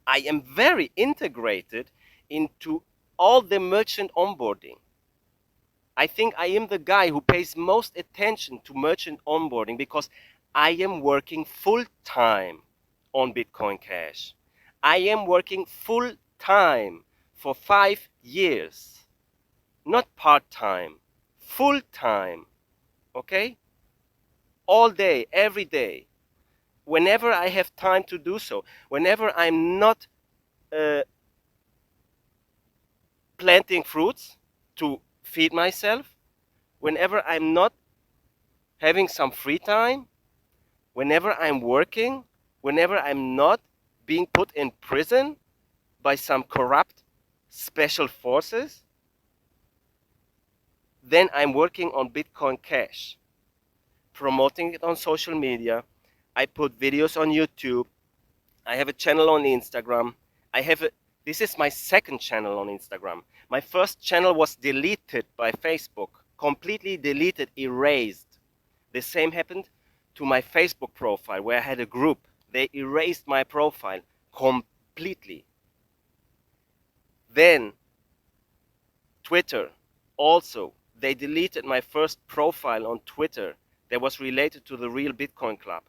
I am very integrated into all the merchant onboarding. I think I am the guy who pays most attention to merchant onboarding because I am working full time on Bitcoin Cash. I am working full time for 5 years, not part time, full time, okay? All day, every day, whenever I have time to do so, whenever I'm not planting fruits to feed myself, whenever I'm not having some free time, whenever I'm working, whenever I'm not being put in prison by some corrupt special forces, then I'm working on Bitcoin Cash, promoting it on social media. I put videos on YouTube. I have a channel on Instagram. This is my second channel on Instagram. My first channel was deleted by Facebook, completely deleted, erased. The same happened to my Facebook profile where I had a group. They erased my profile completely. Then Twitter, also, they deleted my first profile on Twitter that was related to the Real Bitcoin Club.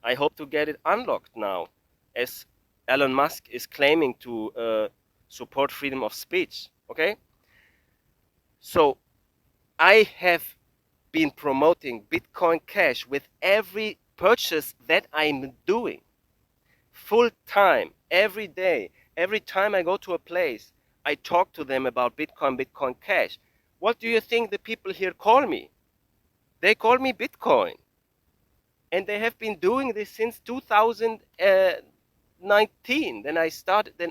I hope to get it unlocked now, as Elon Musk is claiming to support freedom of speech, okay? So I have been promoting Bitcoin Cash with every purchase that I'm doing, full time, every day. Every time I go to a place, I talk to them about Bitcoin Cash. What do you think the people here call me? They call me Bitcoin. And they have been doing this since 2019. Then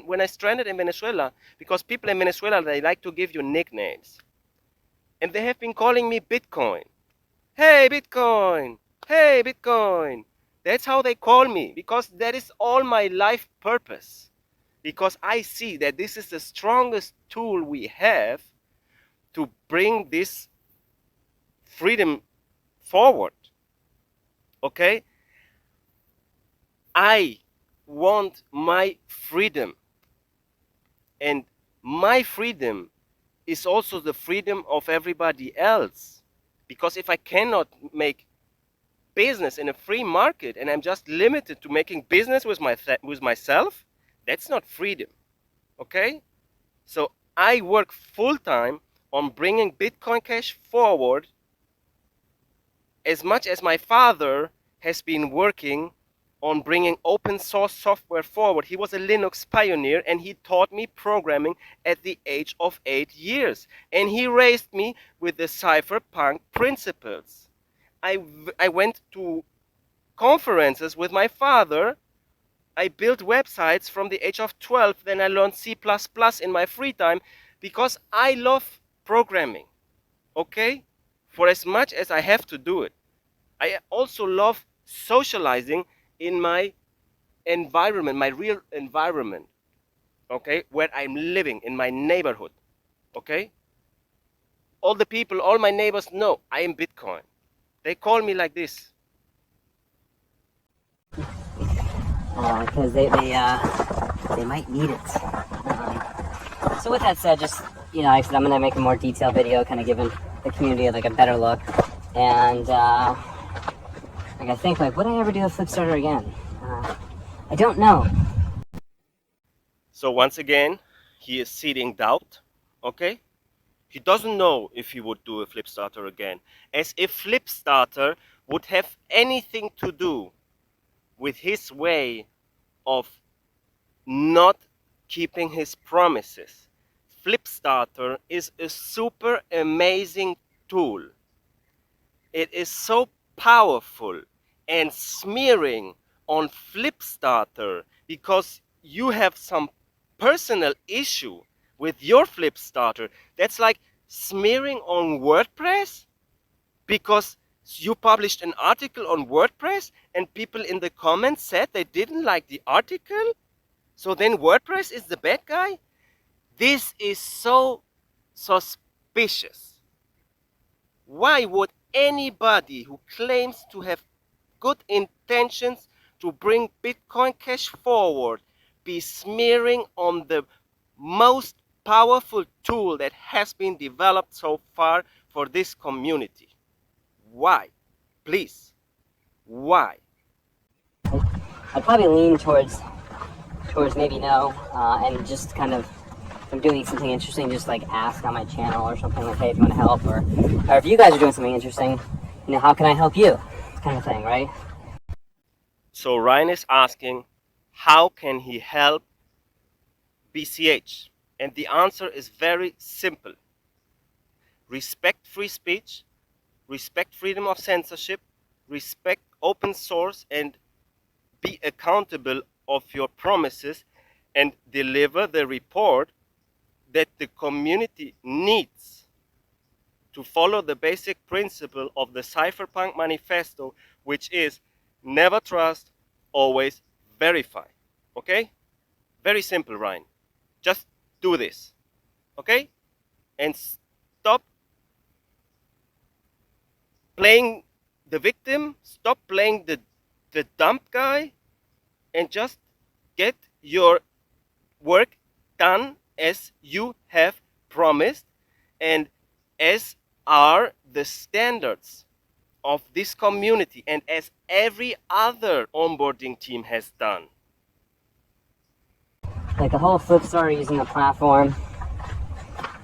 when I stranded in Venezuela, because people in Venezuela, they like to give you nicknames. And they have been calling me Bitcoin. Hey, Bitcoin. Hey, Bitcoin. That's how they call me, because that is all my life purpose. Because I see that this is the strongest tool we have to bring this freedom forward. Okay? I want my freedom. And my freedom is also the freedom of everybody else. Because if I cannot make business in a free market and I'm just limited to making business with myself, that's not freedom. Okay? So I work full time on bringing Bitcoin Cash forward as much as my father has been working on bringing open source software forward. He was a Linux pioneer and he taught me programming at the age of 8 years. And he raised me with the Cypherpunk principles. I went to conferences with my father. I built websites from the age of 12. Then I learned C++ in my free time because I love programming. Okay? For as much as I have to do it. I also love socializing in my environment, my real environment, okay, where I'm living, in my neighborhood, okay? All the people, all my neighbors know I am Bitcoin. They call me like this. Because they might need it. So with that said, just, you know, I'm going to make a more detailed video, kind of giving the community like a better look. And I think, like, would I ever do a Flipstarter again? I don't know. So once again, he is seeding doubt, okay? He doesn't know if he would do a Flipstarter again. As if Flipstarter would have anything to do with his way of not keeping his promises. Flipstarter is a super amazing tool. It is so powerful, and smearing on Flipstarter because you have some personal issue with your Flipstarter, that's like smearing on WordPress because you published an article on WordPress and people in the comments said they didn't like the article, so then WordPress is the bad guy? This is so suspicious. Why would anybody who claims to have good intentions to bring Bitcoin Cash forward, be smearing on the most powerful tool that has been developed so far for this community? Why? Please, why? I'd probably lean towards maybe no, and just kind of, if I'm doing something interesting, just like ask on my channel or something like, hey, if you want to help, or if you guys are doing something interesting, how can I help you? Kind of thing, right? So Ryan is asking, how can he help BCH? And the answer is very simple. Respect free speech, respect freedom of censorship, respect open source, and be accountable of your promises, and deliver the report that the community needs to follow the basic principle of the Cypherpunk manifesto, which is never trust, always verify. Okay? Very simple, Ryan. Just do this. Okay? And stop playing the victim, stop playing the dump guy, and just get your work done as you have promised and as are the standards of this community and as every other onboarding team has done. Like the whole Flipstarter using the platform,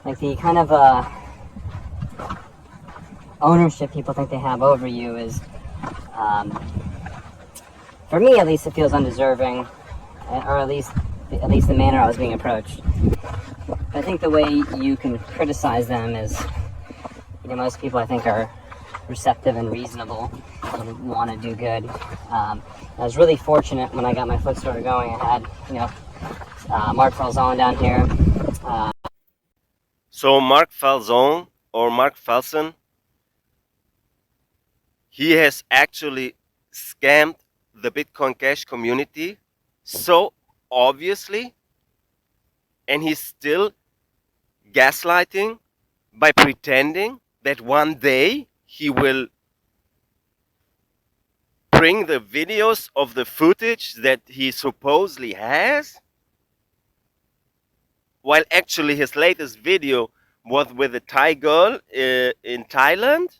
like the kind of ownership people think they have over you is, for me at least, it feels undeserving, or at least the manner I was being approached. I think the way you can criticize them is, most people I think are receptive and reasonable and want to do good. I was really fortunate when I got my Flipstarter going. I had, Marc Falzon down here. So Marc Falzon or Marc Falzon, he has actually scammed the Bitcoin Cash community so obviously, and he's still gaslighting by pretending that one day he will bring the videos of the footage that he supposedly has, while actually his latest video was with a Thai girl in Thailand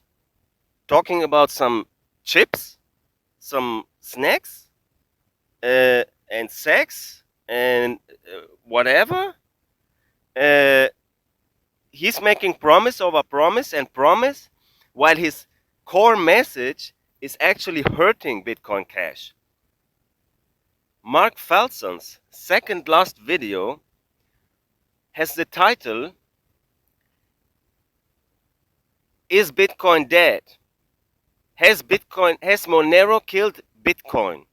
talking about some chips, some snacks, and sex, and whatever. He's making promise over promise and promise, while his core message is actually hurting Bitcoin Cash. Marc Falzon's second last video has the title, "Is Bitcoin Dead? Has Monero killed Bitcoin?"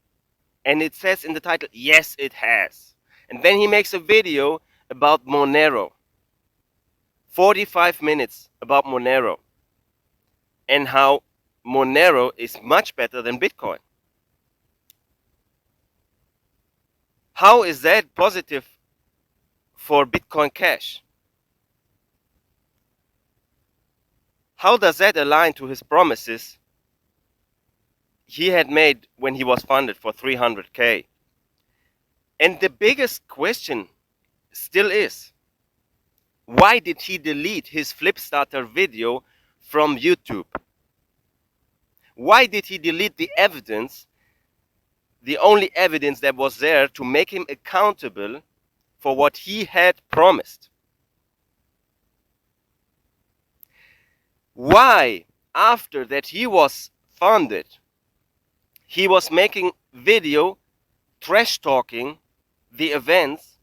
And it says in the title, yes, it has. And then he makes a video about Monero. 45 minutes about Monero. And how Monero is much better than Bitcoin. How is that positive for Bitcoin Cash? How does that align to his promises he had made when he was funded for 300K? And the biggest question still is, why did he delete his Flipstarter video from YouTube? Why did he delete the evidence, the only evidence that was there to make him accountable for what he had promised? Why, after that he was funded, he was making video trash talking the events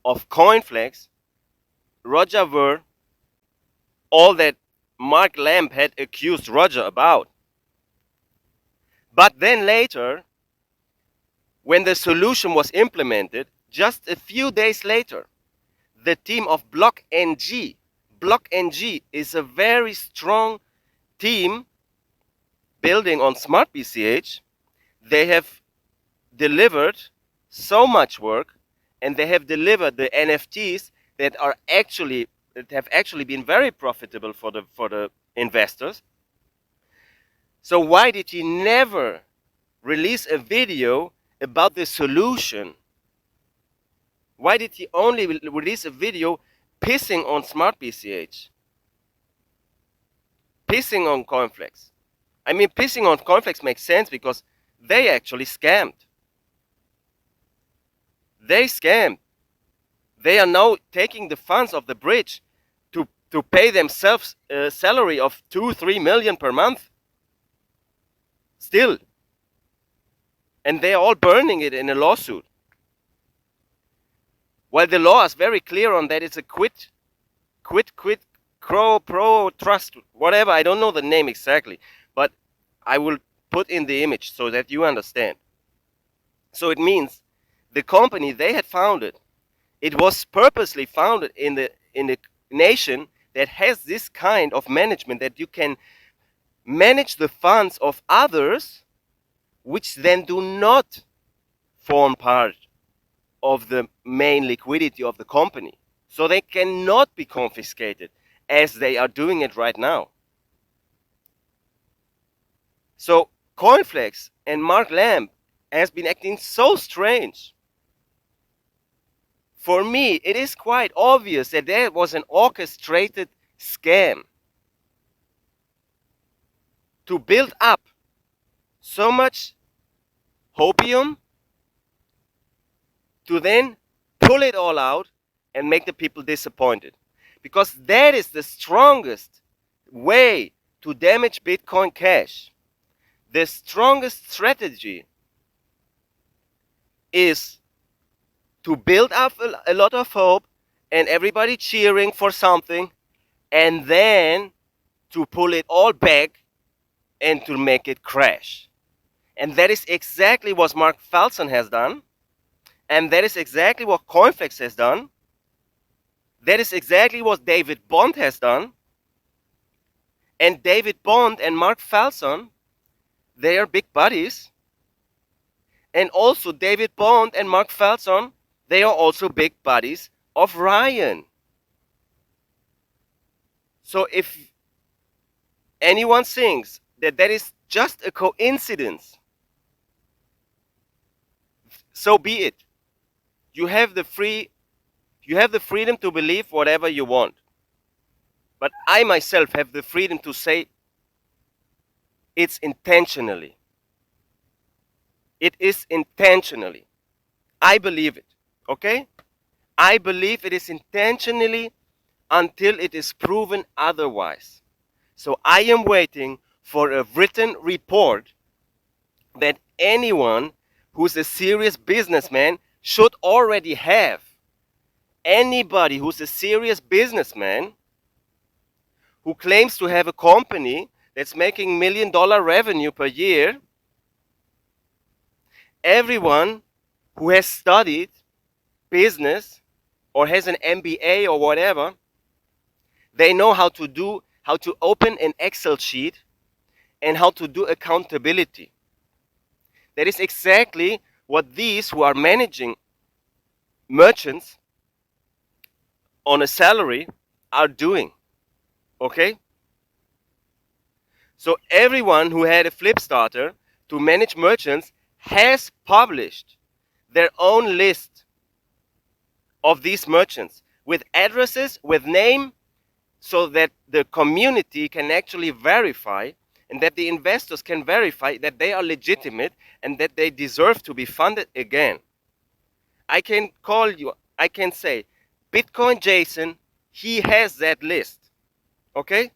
of CoinFlex, Roger Ver, all that Mark Lamb had accused Roger about? But then later, when the solution was implemented, just a few days later, the team of BlockNG is a very strong team building on Smart BCH. They have delivered so much work, and they have delivered the NFTs that have actually been very profitable for the investors. So why did he never release a video about the solution? Why did he only release a video pissing on Smart BCH? Pissing on Coinflex? I mean, pissing on Coinflex makes sense because they actually scammed. They scammed. They are now taking the funds of the bridge to pay themselves a salary of 2-3 million per month. Still. And they are all burning it in a lawsuit. While the law is very clear on that, it's a quid pro trust, whatever, I don't know the name exactly, but I will put in the image so that you understand. So it means the company they had founded, it was purposely founded in the nation that has this kind of management, that you can manage the funds of others which then do not form part of the main liquidity of the company. So they cannot be confiscated as they are doing it right now. So Coinflex and Marc Lamb has been acting so strange. For me, it is quite obvious that there was an orchestrated scam to build up so much hopium to then pull it all out and make the people disappointed. Because that is the strongest way to damage Bitcoin Cash. The strongest strategy is to build up a lot of hope and everybody cheering for something, and then to pull it all back and to make it crash. And that is exactly what Marc Falzon has done. And that is exactly what Coinflex has done. That is exactly what David Bond has done. And David Bond and Marc Falzon, they are big buddies. And also David Bond and Marc Falzon, they are also big buddies of Ryan. So if anyone thinks that that is just a coincidence, so be it. You have the freedom to believe whatever you want. But I myself have the freedom to say it's intentionally. It is intentionally. I believe it. Okay? I believe it is intentionally until it is proven otherwise. So I am waiting for a written report that anyone who's a serious businessman should already have. Anybody who's a serious businessman who claims to have a company that's making $1 million revenue per year, everyone who has studied business or has an MBA or whatever, they know how to open an Excel sheet and how to do accountability. That is exactly what these who are managing merchants on a salary are doing. Okay? So everyone who had a flipstarter to manage merchants has published their own list of these merchants with addresses, with name, so that the community can actually verify and that the investors can verify that they are legitimate and that they deserve to be funded again. I can say, Bitcoin Jason, he has that list. Okay?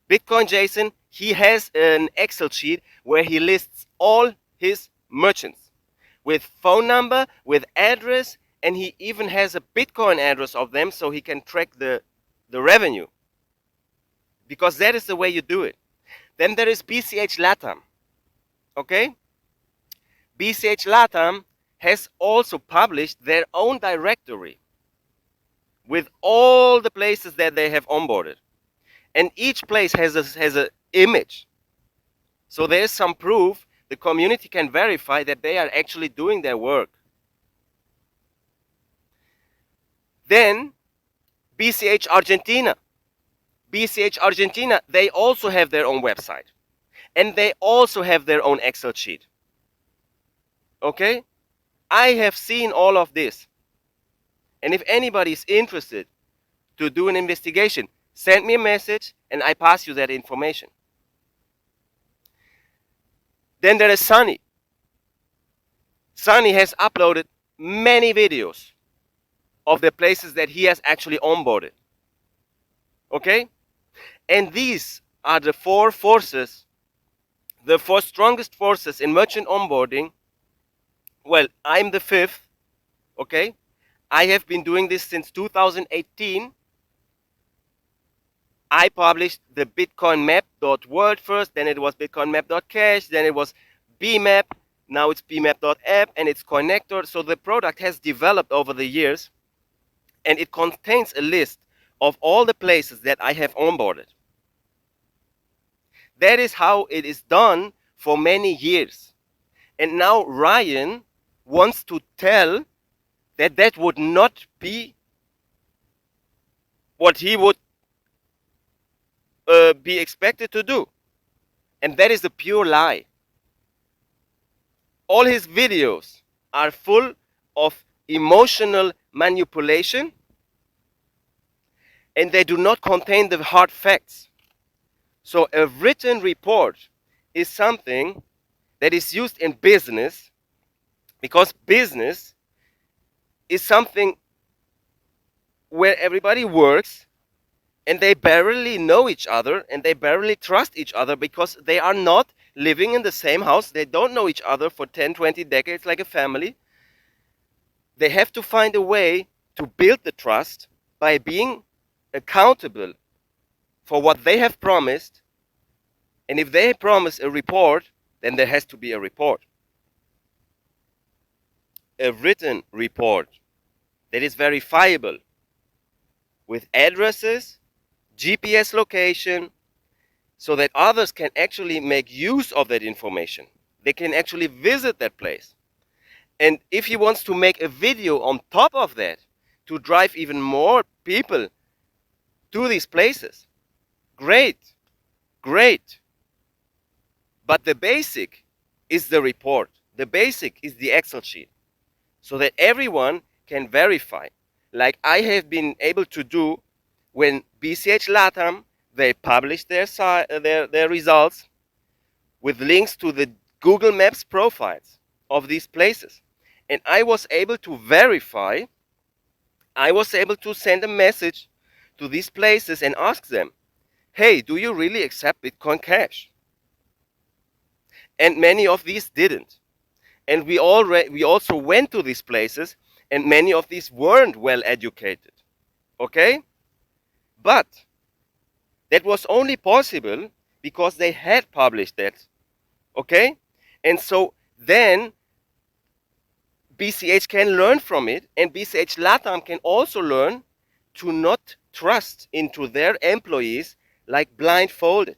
Bitcoin Jason, he has an Excel sheet where he lists all his merchants with phone number, with address, and he even has a Bitcoin address of them so he can track the revenue. Because that is the way you do it. Then there is BCH Latam. Okay? BCH Latam has also published their own directory with all the places that they have onboarded. And each place has an image. So there's some proof the community can verify that they are actually doing their work. Then BCH Argentina. BCH Argentina, they also have their own website. And they also have their own Excel sheet. Okay? I have seen all of this. And if anybody is interested to do an investigation, send me a message and I pass you that information. Then there is Sunny. Sunny has uploaded many videos of the places that he has actually onboarded. Okay? And these are the four forces, the four strongest forces in merchant onboarding. Well, I'm the fifth. Okay? I have been doing this since 2018. I published the bitcoinmap.world first, then it was bitcoinmap.cash, then it was bmap, now it's bmap.app, and it's connector. So the product has developed over the years, and it contains a list of all the places that I have onboarded. That is how it is done for many years. And now Ryan wants to tell that that would not be what he would be expected to do. And that is a pure lie. All his videos are full of emotional manipulation, and they do not contain the hard facts. So a written report is something that is used in business, because business is something where everybody works and they barely know each other and they barely trust each other because they are not living in the same house. They don't know each other for 10, 20 decades like a family. They have to find a way to build the trust by being accountable for what they have promised. And if they promise a report, then there has to be a report. A written report that is verifiable with addresses, GPS location, so that others can actually make use of that information. They can actually visit that place. And if he wants to make a video on top of that to drive even more people to these places, great, great. But the basic is the report. The basic is the Excel sheet, so that everyone can verify, like I have been able to do when BCH Latam, they published their results with links to the Google Maps profiles of these places. And I was able to verify, I was able to send a message to these places and ask them, hey, do you really accept Bitcoin Cash? And many of these didn't. And we also went to these places, and many of these weren't well educated. Okay? But that was only possible because they had published that. Okay? And so then BCH can learn from it, and BCH Latam can also learn to not trust into their employees like blindfolded.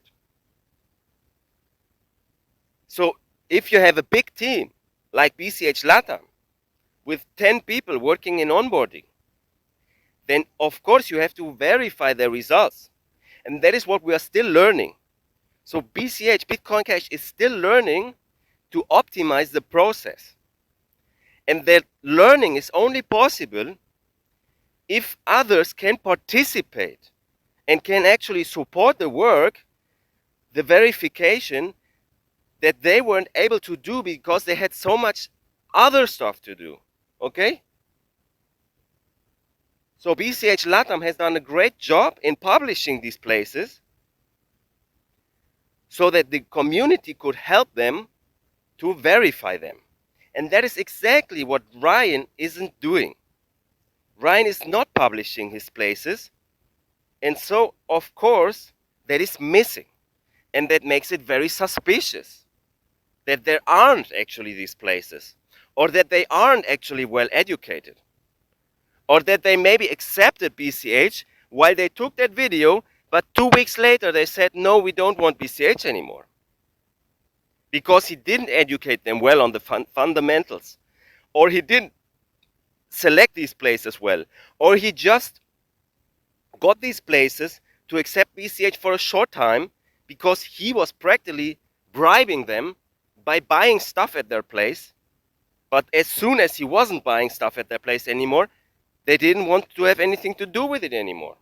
So if you have a big team like BCH Latam with 10 people working in onboarding, then of course you have to verify the results. And that is what we are still learning. So BCH, Bitcoin Cash, is still learning to optimize the process. And that learning is only possible if others can participate and can actually support the work, the verification that they weren't able to do because they had so much other stuff to do. Okay? So BCH Latam has done a great job in publishing these places so that the community could help them to verify them. And that is exactly what Ryan isn't doing. Ryan is not publishing his places, and so of course that is missing, and that makes it very suspicious that there aren't actually these places, or that they aren't actually well educated, or that they maybe accepted BCH while they took that video, but 2 weeks later they said, no, we don't want BCH anymore. Because he didn't educate them well on the fundamentals, or he didn't select these places well, or he just got these places to accept BCH for a short time because he was practically bribing them by buying stuff at their place. But as soon as he wasn't buying stuff at their place anymore, they didn't want to have anything to do with it anymore.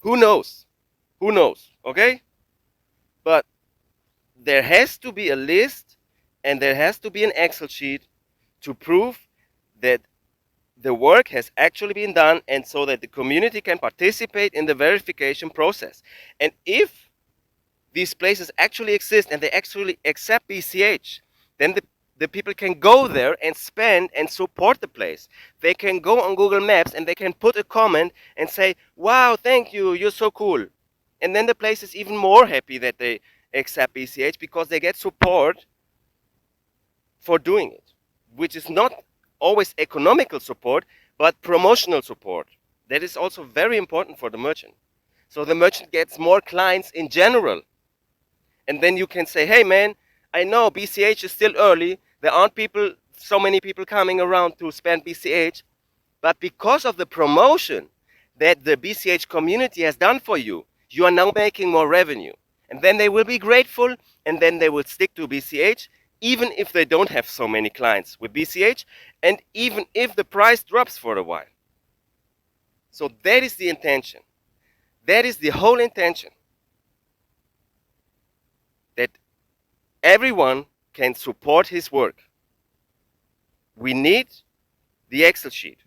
Who knows? Who knows? Okay? But there has to be a list and there has to be an Excel sheet to prove that the work has actually been done, and so that the community can participate in the verification process. And if these places actually exist and they actually accept BCH, then the people can go there and spend and support the place. They can go on Google Maps and they can put a comment and say, wow, thank you, you're so cool. And then the place is even more happy that they accept BCH because they get support for doing it, which is not always economical support, but promotional support. That is also very important for the merchant. So the merchant gets more clients in general. And then you can say, hey man, I know BCH is still early. There aren't so many people coming around to spend BCH. But because of the promotion that the BCH community has done for you, you are now making more revenue. And then they will be grateful, and then they will stick to BCH, even if they don't have so many clients with BCH, and even if the price drops for a while. So that is the intention. That is the whole intention. That everyone can support his work. We need the Excel sheet.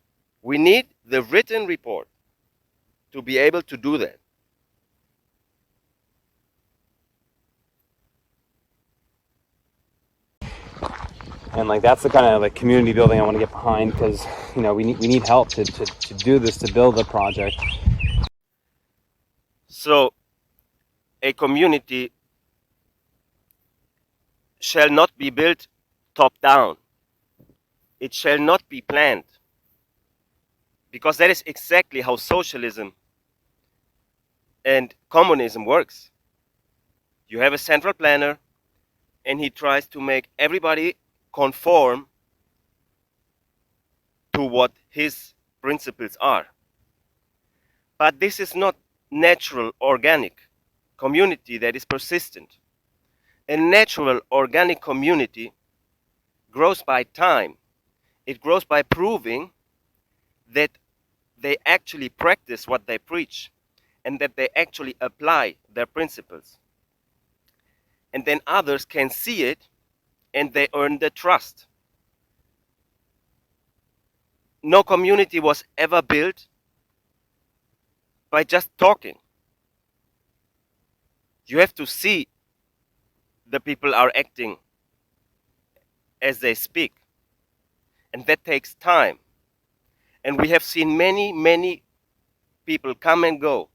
We need the written report to be able to do that. And like that's the kind of like community building I want to get behind, because you know we need help to do this, to build the project. So a community shall not be built top down. It shall not be planned, because that is exactly how socialism and communism works. You have a central planner and he tries to make everybody conform to what his principles are. But this is not natural, organic community that is persistent. A natural, organic community grows by time. It grows by proving that they actually practice what they preach and that they actually apply their principles. And then others can see it and they earn the trust. No community was ever built by just talking. You have to see the people are acting as they speak. And that takes time. And we have seen many people come and go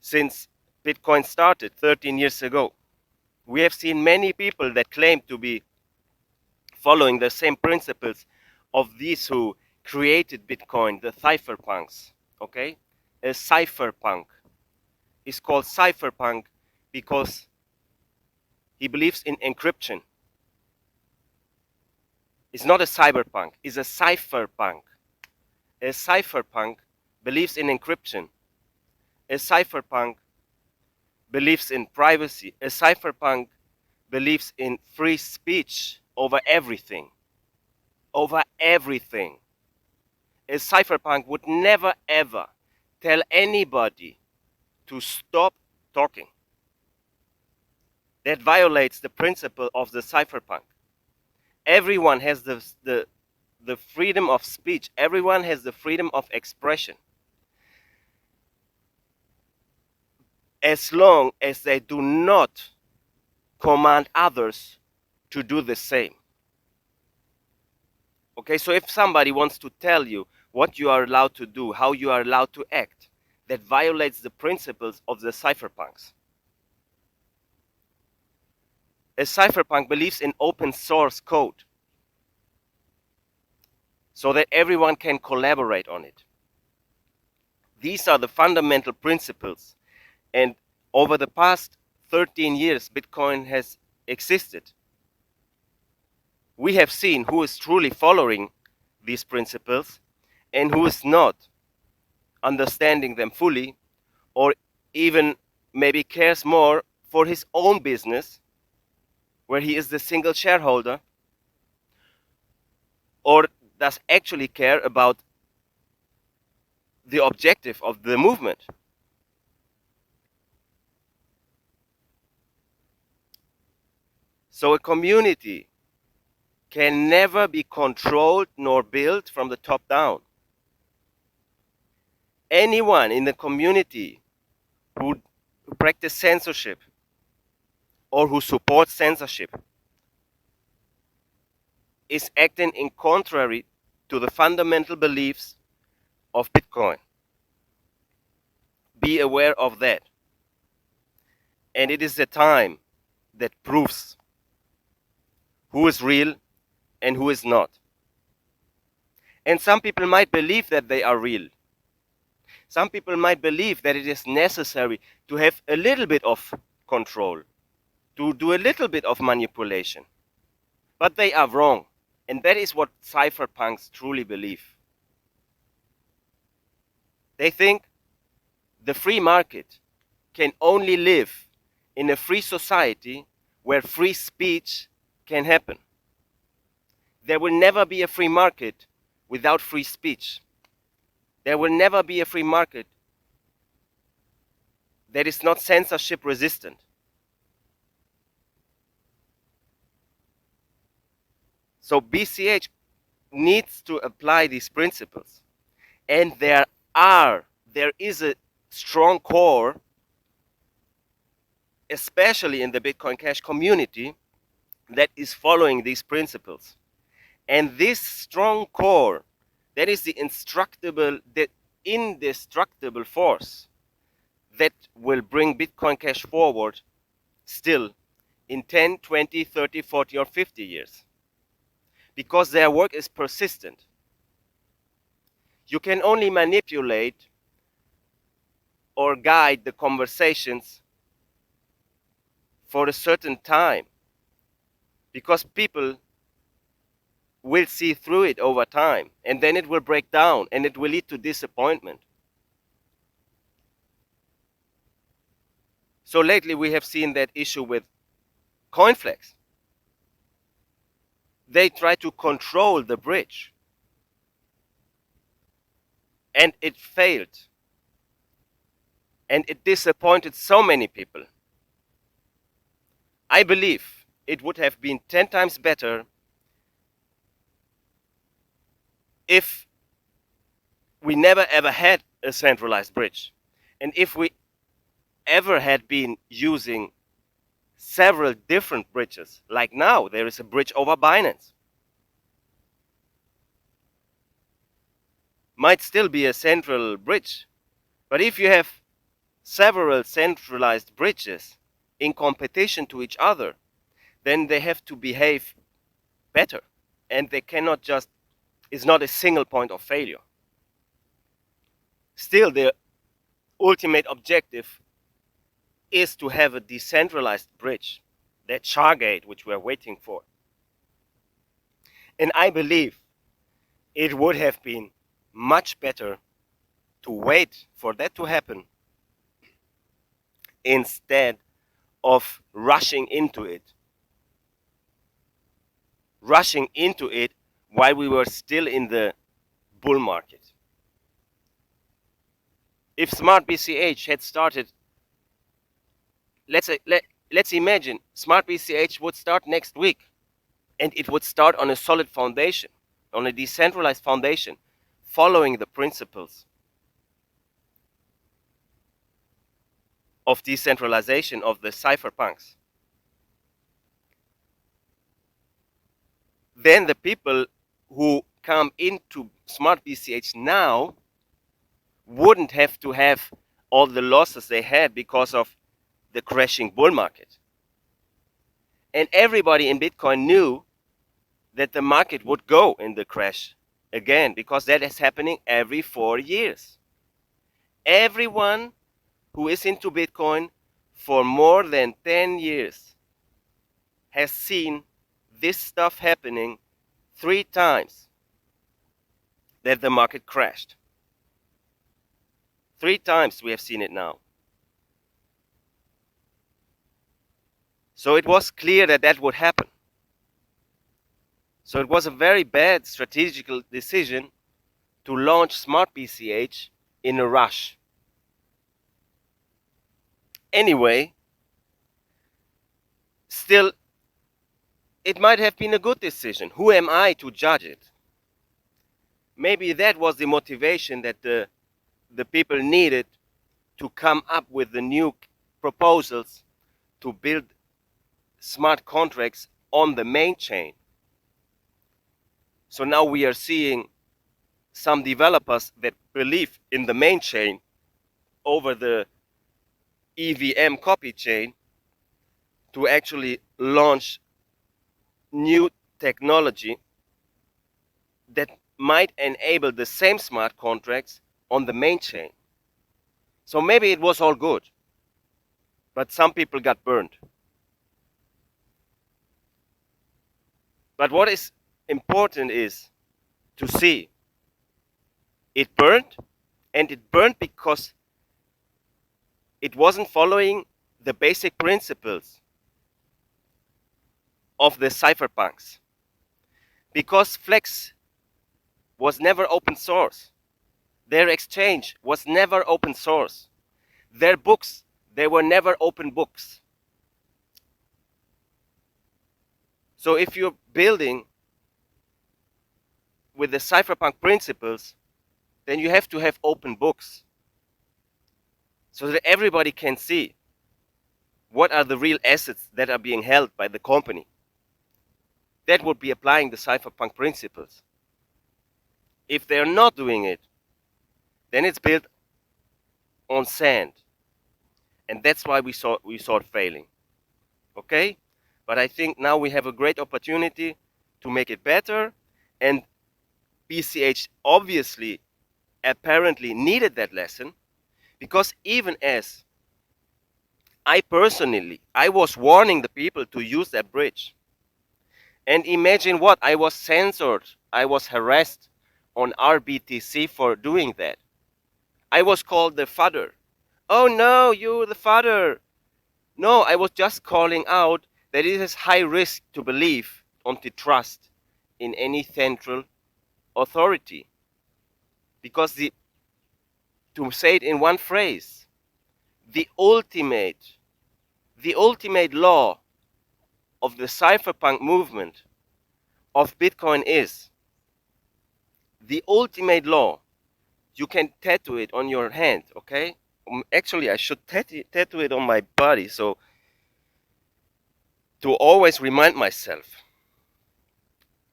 since Bitcoin started 13 years ago. We have seen many people that claim to be following the same principles of these who created Bitcoin, the cypherpunks, okay? A cypherpunk is called cypherpunk because he believes in encryption. It's not a cyberpunk, it's a cypherpunk. A cypherpunk believes in encryption. A cypherpunk believes in privacy. A cypherpunk believes in free speech over everything. Over everything. A cypherpunk would never ever tell anybody to stop talking. That violates the principle of the cypherpunk. Everyone has the freedom of speech. Everyone has the freedom of expression. As long as they do not command others to do the same. Okay, so if somebody wants to tell you what you are allowed to do, how you are allowed to act, that violates the principles of the cypherpunks. A cypherpunk believes in open source code so that everyone can collaborate on it. These are the fundamental principles. And over the past 13 years, Bitcoin has existed. We have seen who is truly following these principles, and who is not understanding them fully, or even maybe cares more for his own business, where he is the single shareholder, or does actually care about the objective of the movement. So a community can never be controlled nor built from the top down. Anyone in the community who practice censorship or who supports censorship is acting in contrary to the fundamental beliefs of Bitcoin. Be aware of that. And it is the time that proves who is real and who is not. And some people might believe that they are real. Some people might believe that it is necessary to have a little bit of control, to do a little bit of manipulation. But they are wrong. And that is what cypherpunks truly believe. They think the free market can only live in a free society where free speech can happen. There will never be a free market without free speech. There will never be a free market that is not censorship resistant. So BCH needs to apply these principles. And there is a strong core, especially in the Bitcoin Cash community, that is following these principles. And this strong core, that is the indestructible force that will bring Bitcoin Cash forward still in 10, 20, 30, 40, or 50 years. Because their work is persistent. You can only manipulate or guide the conversations for a certain time, because people will see through it over time, and then it will break down and it will lead to disappointment. So lately we have seen that issue with CoinFlex. They try to control the bridge, and it failed, and it disappointed so many people. I believe it would have been 10 times better if we never ever had a centralized bridge, and if we ever had been using several different bridges. Like now, there is a bridge over Binance. Might still be a central bridge, but if you have several centralized bridges in competition to each other, then they have to behave better, and they cannot just, it's not a single point of failure. Still, the ultimate objective is to have a decentralized bridge, that Stargate which we're waiting for. And I believe it would have been much better to wait for that to happen instead of rushing into it. Rushing into it while we were still in the bull market. If Smart BCH had started, let's imagine Smart BCH would start next week, and it would start on a solid foundation, on a decentralized foundation, following the principles of decentralization of the cypherpunks. Then the people who come into Smart BCH now wouldn't have to have all the losses they had because of the crashing bull market. And everybody in Bitcoin knew that the market would go in the crash again, because that is happening every 4 years. Everyone who is into Bitcoin for more than 10 years has seen this stuff happening 3 times. that the market crashed. 3 times we have seen it now. So it was clear that that would happen. So it was a very bad strategical decision to launch Smart BCH in a rush. Anyway, still, it might have been a good decision. Who am I to judge it? Maybe that was the motivation that the people needed to come up with the new proposals to build smart contracts on the main chain. So now we are seeing some developers that believe in the main chain over the EVM copy chain to actually launch new technology that might enable the same smart contracts on the main chain. So maybe it was all good, but some people got burned. But what is important is to see it burned, and it burned because it wasn't following the basic principles of the cypherpunks. Because Flex was never open source. Their exchange was never open source. Their books, they were never open books. So if you're building with the cypherpunk principles, then you have to have open books so that everybody can see what are the real assets that are being held by the company. That would be applying the cypherpunk principles. If they're not doing it, then it's built on sand. And that's why we saw it failing. Okay? But I think now we have a great opportunity to make it better. And BCH obviously, apparently needed that lesson, because even as I personally, I was warning the people to use that bridge. And imagine what, I was censored, I was harassed on RBTC for doing that. I was called the father. Oh no, you're the father. No, I was just calling out that it is high risk to believe or to trust in any central authority. Because to say it in one phrase, the ultimate law of the cypherpunk movement of Bitcoin is the ultimate law. You can tattoo it on your hand, okay? Actually, I should tattoo it on my body, so to always remind myself.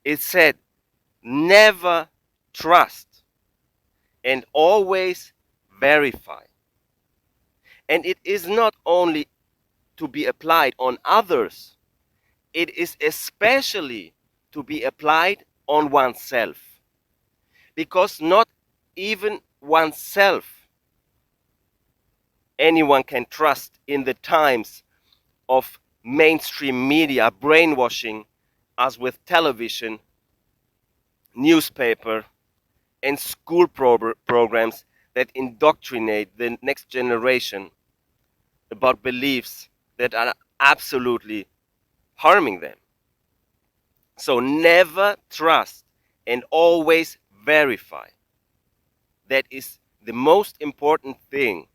It said, never trust and always verify. And it is not only to be applied on others, it is especially to be applied on oneself. Because not even oneself anyone can trust in the times of mainstream media brainwashing us with television, newspaper, and school programs that indoctrinate the next generation about beliefs that are absolutely harming them. So never trust and always verify. That is the most important thing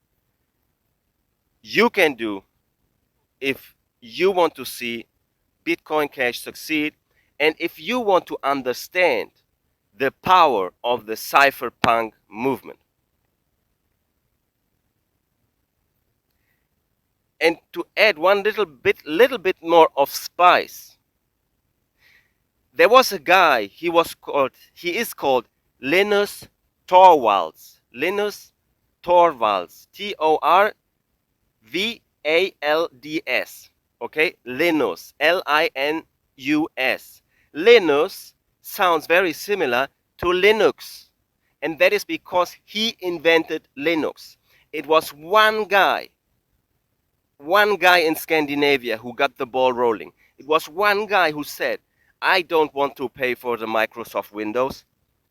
you can do if you want to see Bitcoin Cash succeed, and if you want to understand the power of the cypherpunk movement. And to add one little bit more of spice, there was a guy, he is called Linus Torvalds. Linus Torvalds, Torvalds, okay? Linus, Linus. Linus sounds very similar to Linux, and that is because he invented Linux. It was one guy in Scandinavia who got the ball rolling. It was one guy who said, I don't want to pay for the Microsoft Windows.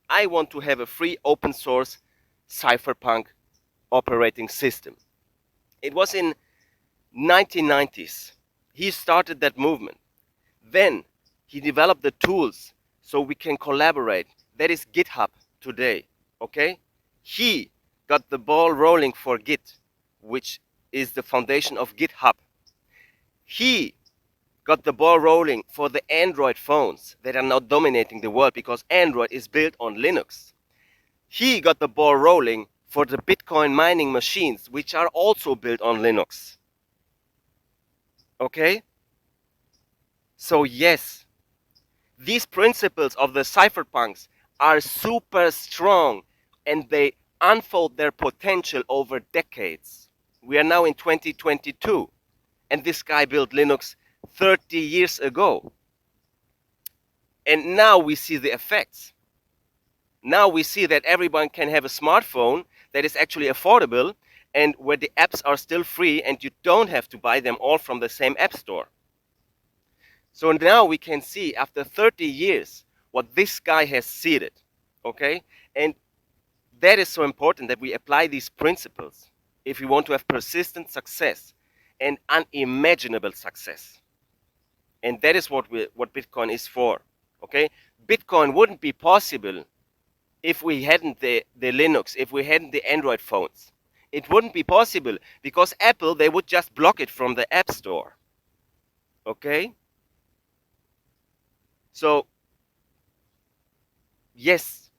I want to have a free open source Cypherpunk operating system. It was in 1990s. He started that movement. Then he developed the tools so we can collaborate. That is GitHub today, okay? He got the ball rolling for Git, which is the foundation of GitHub. He got the ball rolling for the Android phones that are now dominating the world because Android is built on Linux. He got the ball rolling for the Bitcoin mining machines, which are also built on Linux. Okay? So yes, these principles of the cypherpunks are super strong and they unfold their potential over decades. We are now in 2022 and this guy built Linux 30 years ago. And now we see the effects. Now we see that everyone can have a smartphone that is actually affordable and where the apps are still free and you don't have to buy them all from the same app store. So now we can see after 30 years what this guy has seeded, okay? And that is so important that we apply these principles if we want to have persistent success and unimaginable success. And that is what Bitcoin is for, okay? Bitcoin wouldn't be possible if we hadn't the Linux, if we hadn't the Android phones. It wouldn't be possible because Apple, they would just block it from the App Store, okay? So, yes,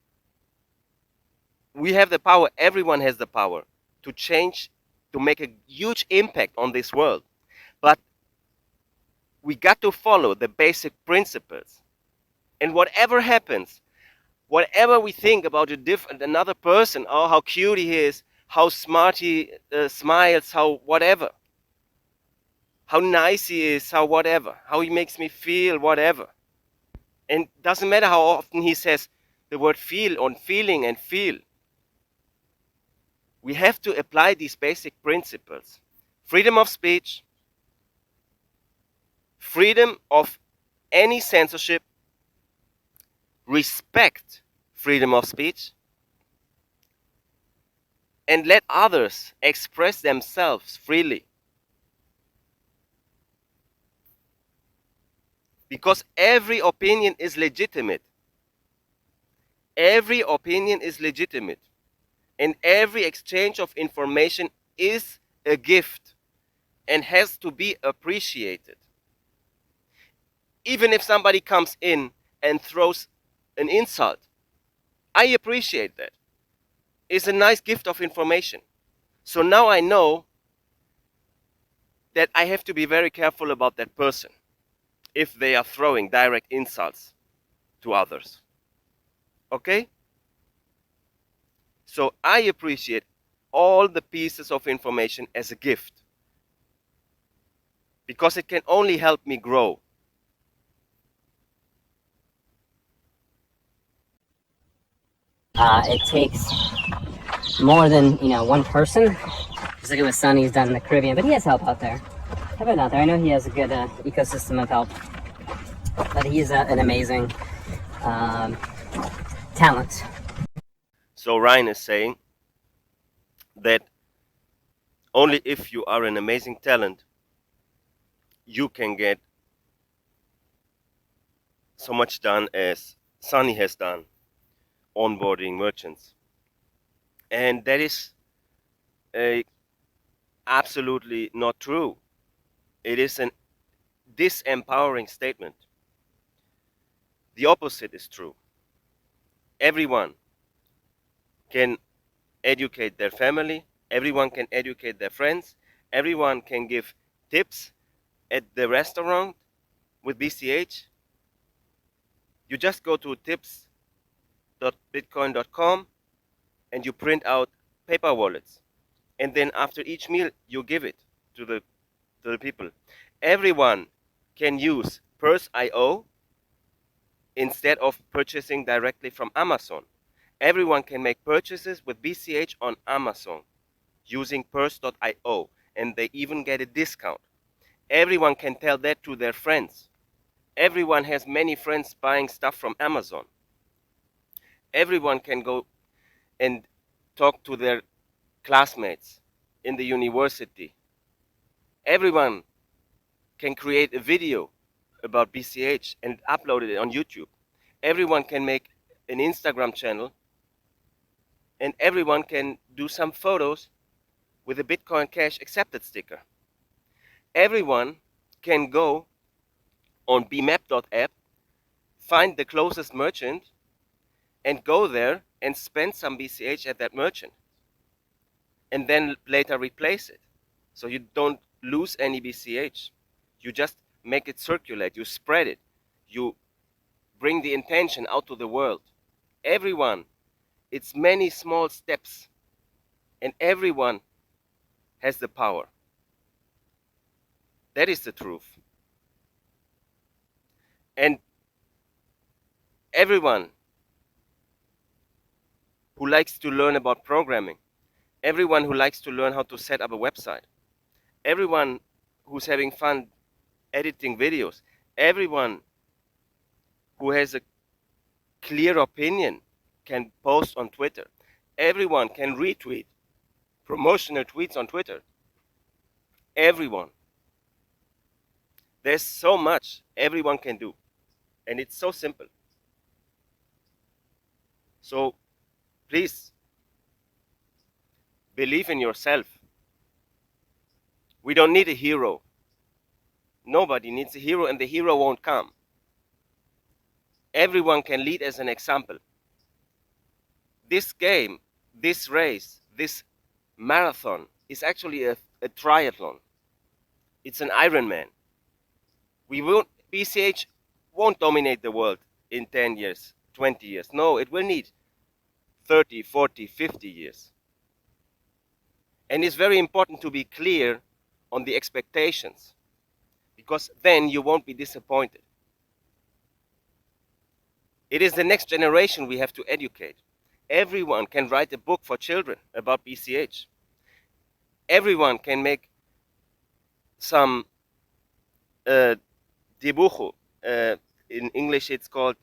we have the power, everyone has the power to change, to make a huge impact on this world. But we got to follow the basic principles. And whatever happens, whatever we think about another person, oh, how cute he is, how smart he smiles, how whatever, how nice he is, how whatever, how he makes me feel, whatever. And doesn't matter how often he says the word feel on feeling and feel. We have to apply these basic principles. Freedom of speech, freedom of any censorship, respect freedom of speech, and let others express themselves freely. Because every opinion is legitimate. Every opinion is legitimate. And every exchange of information is a gift and has to be appreciated. Even if somebody comes in and throws an insult, I appreciate that. It's a nice gift of information. So now I know that I have to be very careful about that person if they are throwing direct insults to others. Okay? So I appreciate all the pieces of information as a gift because it can only help me grow. It takes more than, one person. Just like with Sonny, he's done in the Caribbean, but he has help out there. How about out there? I know he has a good ecosystem of help, but he's an amazing talent. So Ryan is saying that only if you are an amazing talent, you can get so much done as Sonny has done, onboarding merchants. And that is absolutely not true. It is an disempowering statement. The opposite is true. Everyone can educate their family, everyone can educate their friends, everyone can give tips at the restaurant with BCH. You just go to tips.bitcoin.com and you print out paper wallets. And then after each meal, you give it to the people. Everyone can use Purse.io instead of purchasing directly from Amazon. Everyone can make purchases with BCH on Amazon using Purse.io, and they even get a discount. Everyone can tell that to their friends. Everyone has many friends buying stuff from Amazon. Everyone can go and talk to their classmates in the university. Everyone can create a video about BCH and upload it on YouTube. Everyone can make an Instagram channel, and everyone can do some photos with a Bitcoin Cash accepted sticker. Everyone can go on bmap.app, find the closest merchant, and go there and spend some BCH at that merchant, and then later replace it. So you don't lose any BCH. You just make it circulate, you spread it, you bring the intention out to the world. Everyone, it's many small steps, and everyone has the power. That is the truth. And everyone who likes to learn about programming, everyone who likes to learn how to set up a website, everyone who's having fun editing videos, everyone who has a clear opinion can post on Twitter. Everyone can retweet promotional tweets on Twitter. Everyone. There's so much everyone can do, and it's so simple. So please believe in yourself. We don't need a hero. Nobody needs a hero, and the hero won't come. Everyone can lead as an example. This game, this race, this marathon is actually a triathlon. It's an Ironman. BCH won't dominate the world in 10 years, 20 years. No, it will need 30, 40, 50 years. And it's very important to be clear on the expectations, because then you won't be disappointed. It is the next generation we have to educate. Everyone can write a book for children about BCH. Everyone can make some dibujo. In English it's called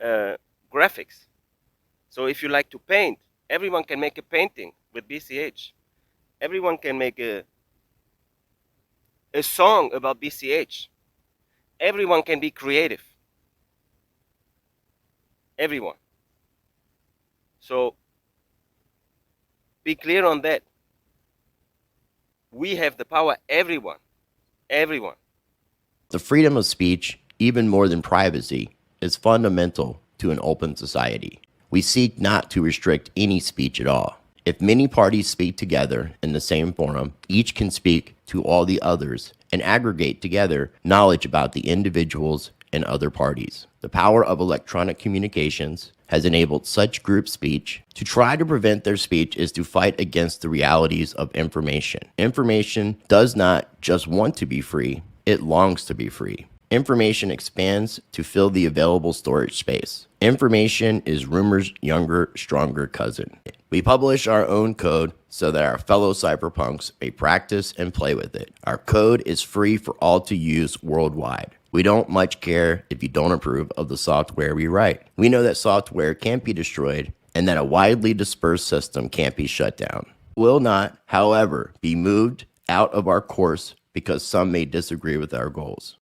graphics. So if you like to paint, everyone can make a painting with BCH. Everyone can make a song about BCH. Everyone can be creative. Everyone. So be clear on that. We have the power, everyone. Everyone. The freedom of speech, even more than privacy, is fundamental to an open society. We seek not to restrict any speech at all. If many parties speak together in the same forum, each can speak to all the others and aggregate together knowledge about the individuals and other parties. The power of electronic communications has enabled such group speech. To try to prevent their speech is to fight against the realities of information. Information does not just want to be free, it longs to be free. Information expands to fill the available storage space. Information is rumor's younger, stronger cousin. We publish our own code so that our fellow cypherpunks may practice and play with it. Our code is free for all to use worldwide. We don't much care if you don't approve of the software we write. We know that software can't be destroyed and that a widely dispersed system can't be shut down. Will not, however, be moved out of our course because some may disagree with our goals.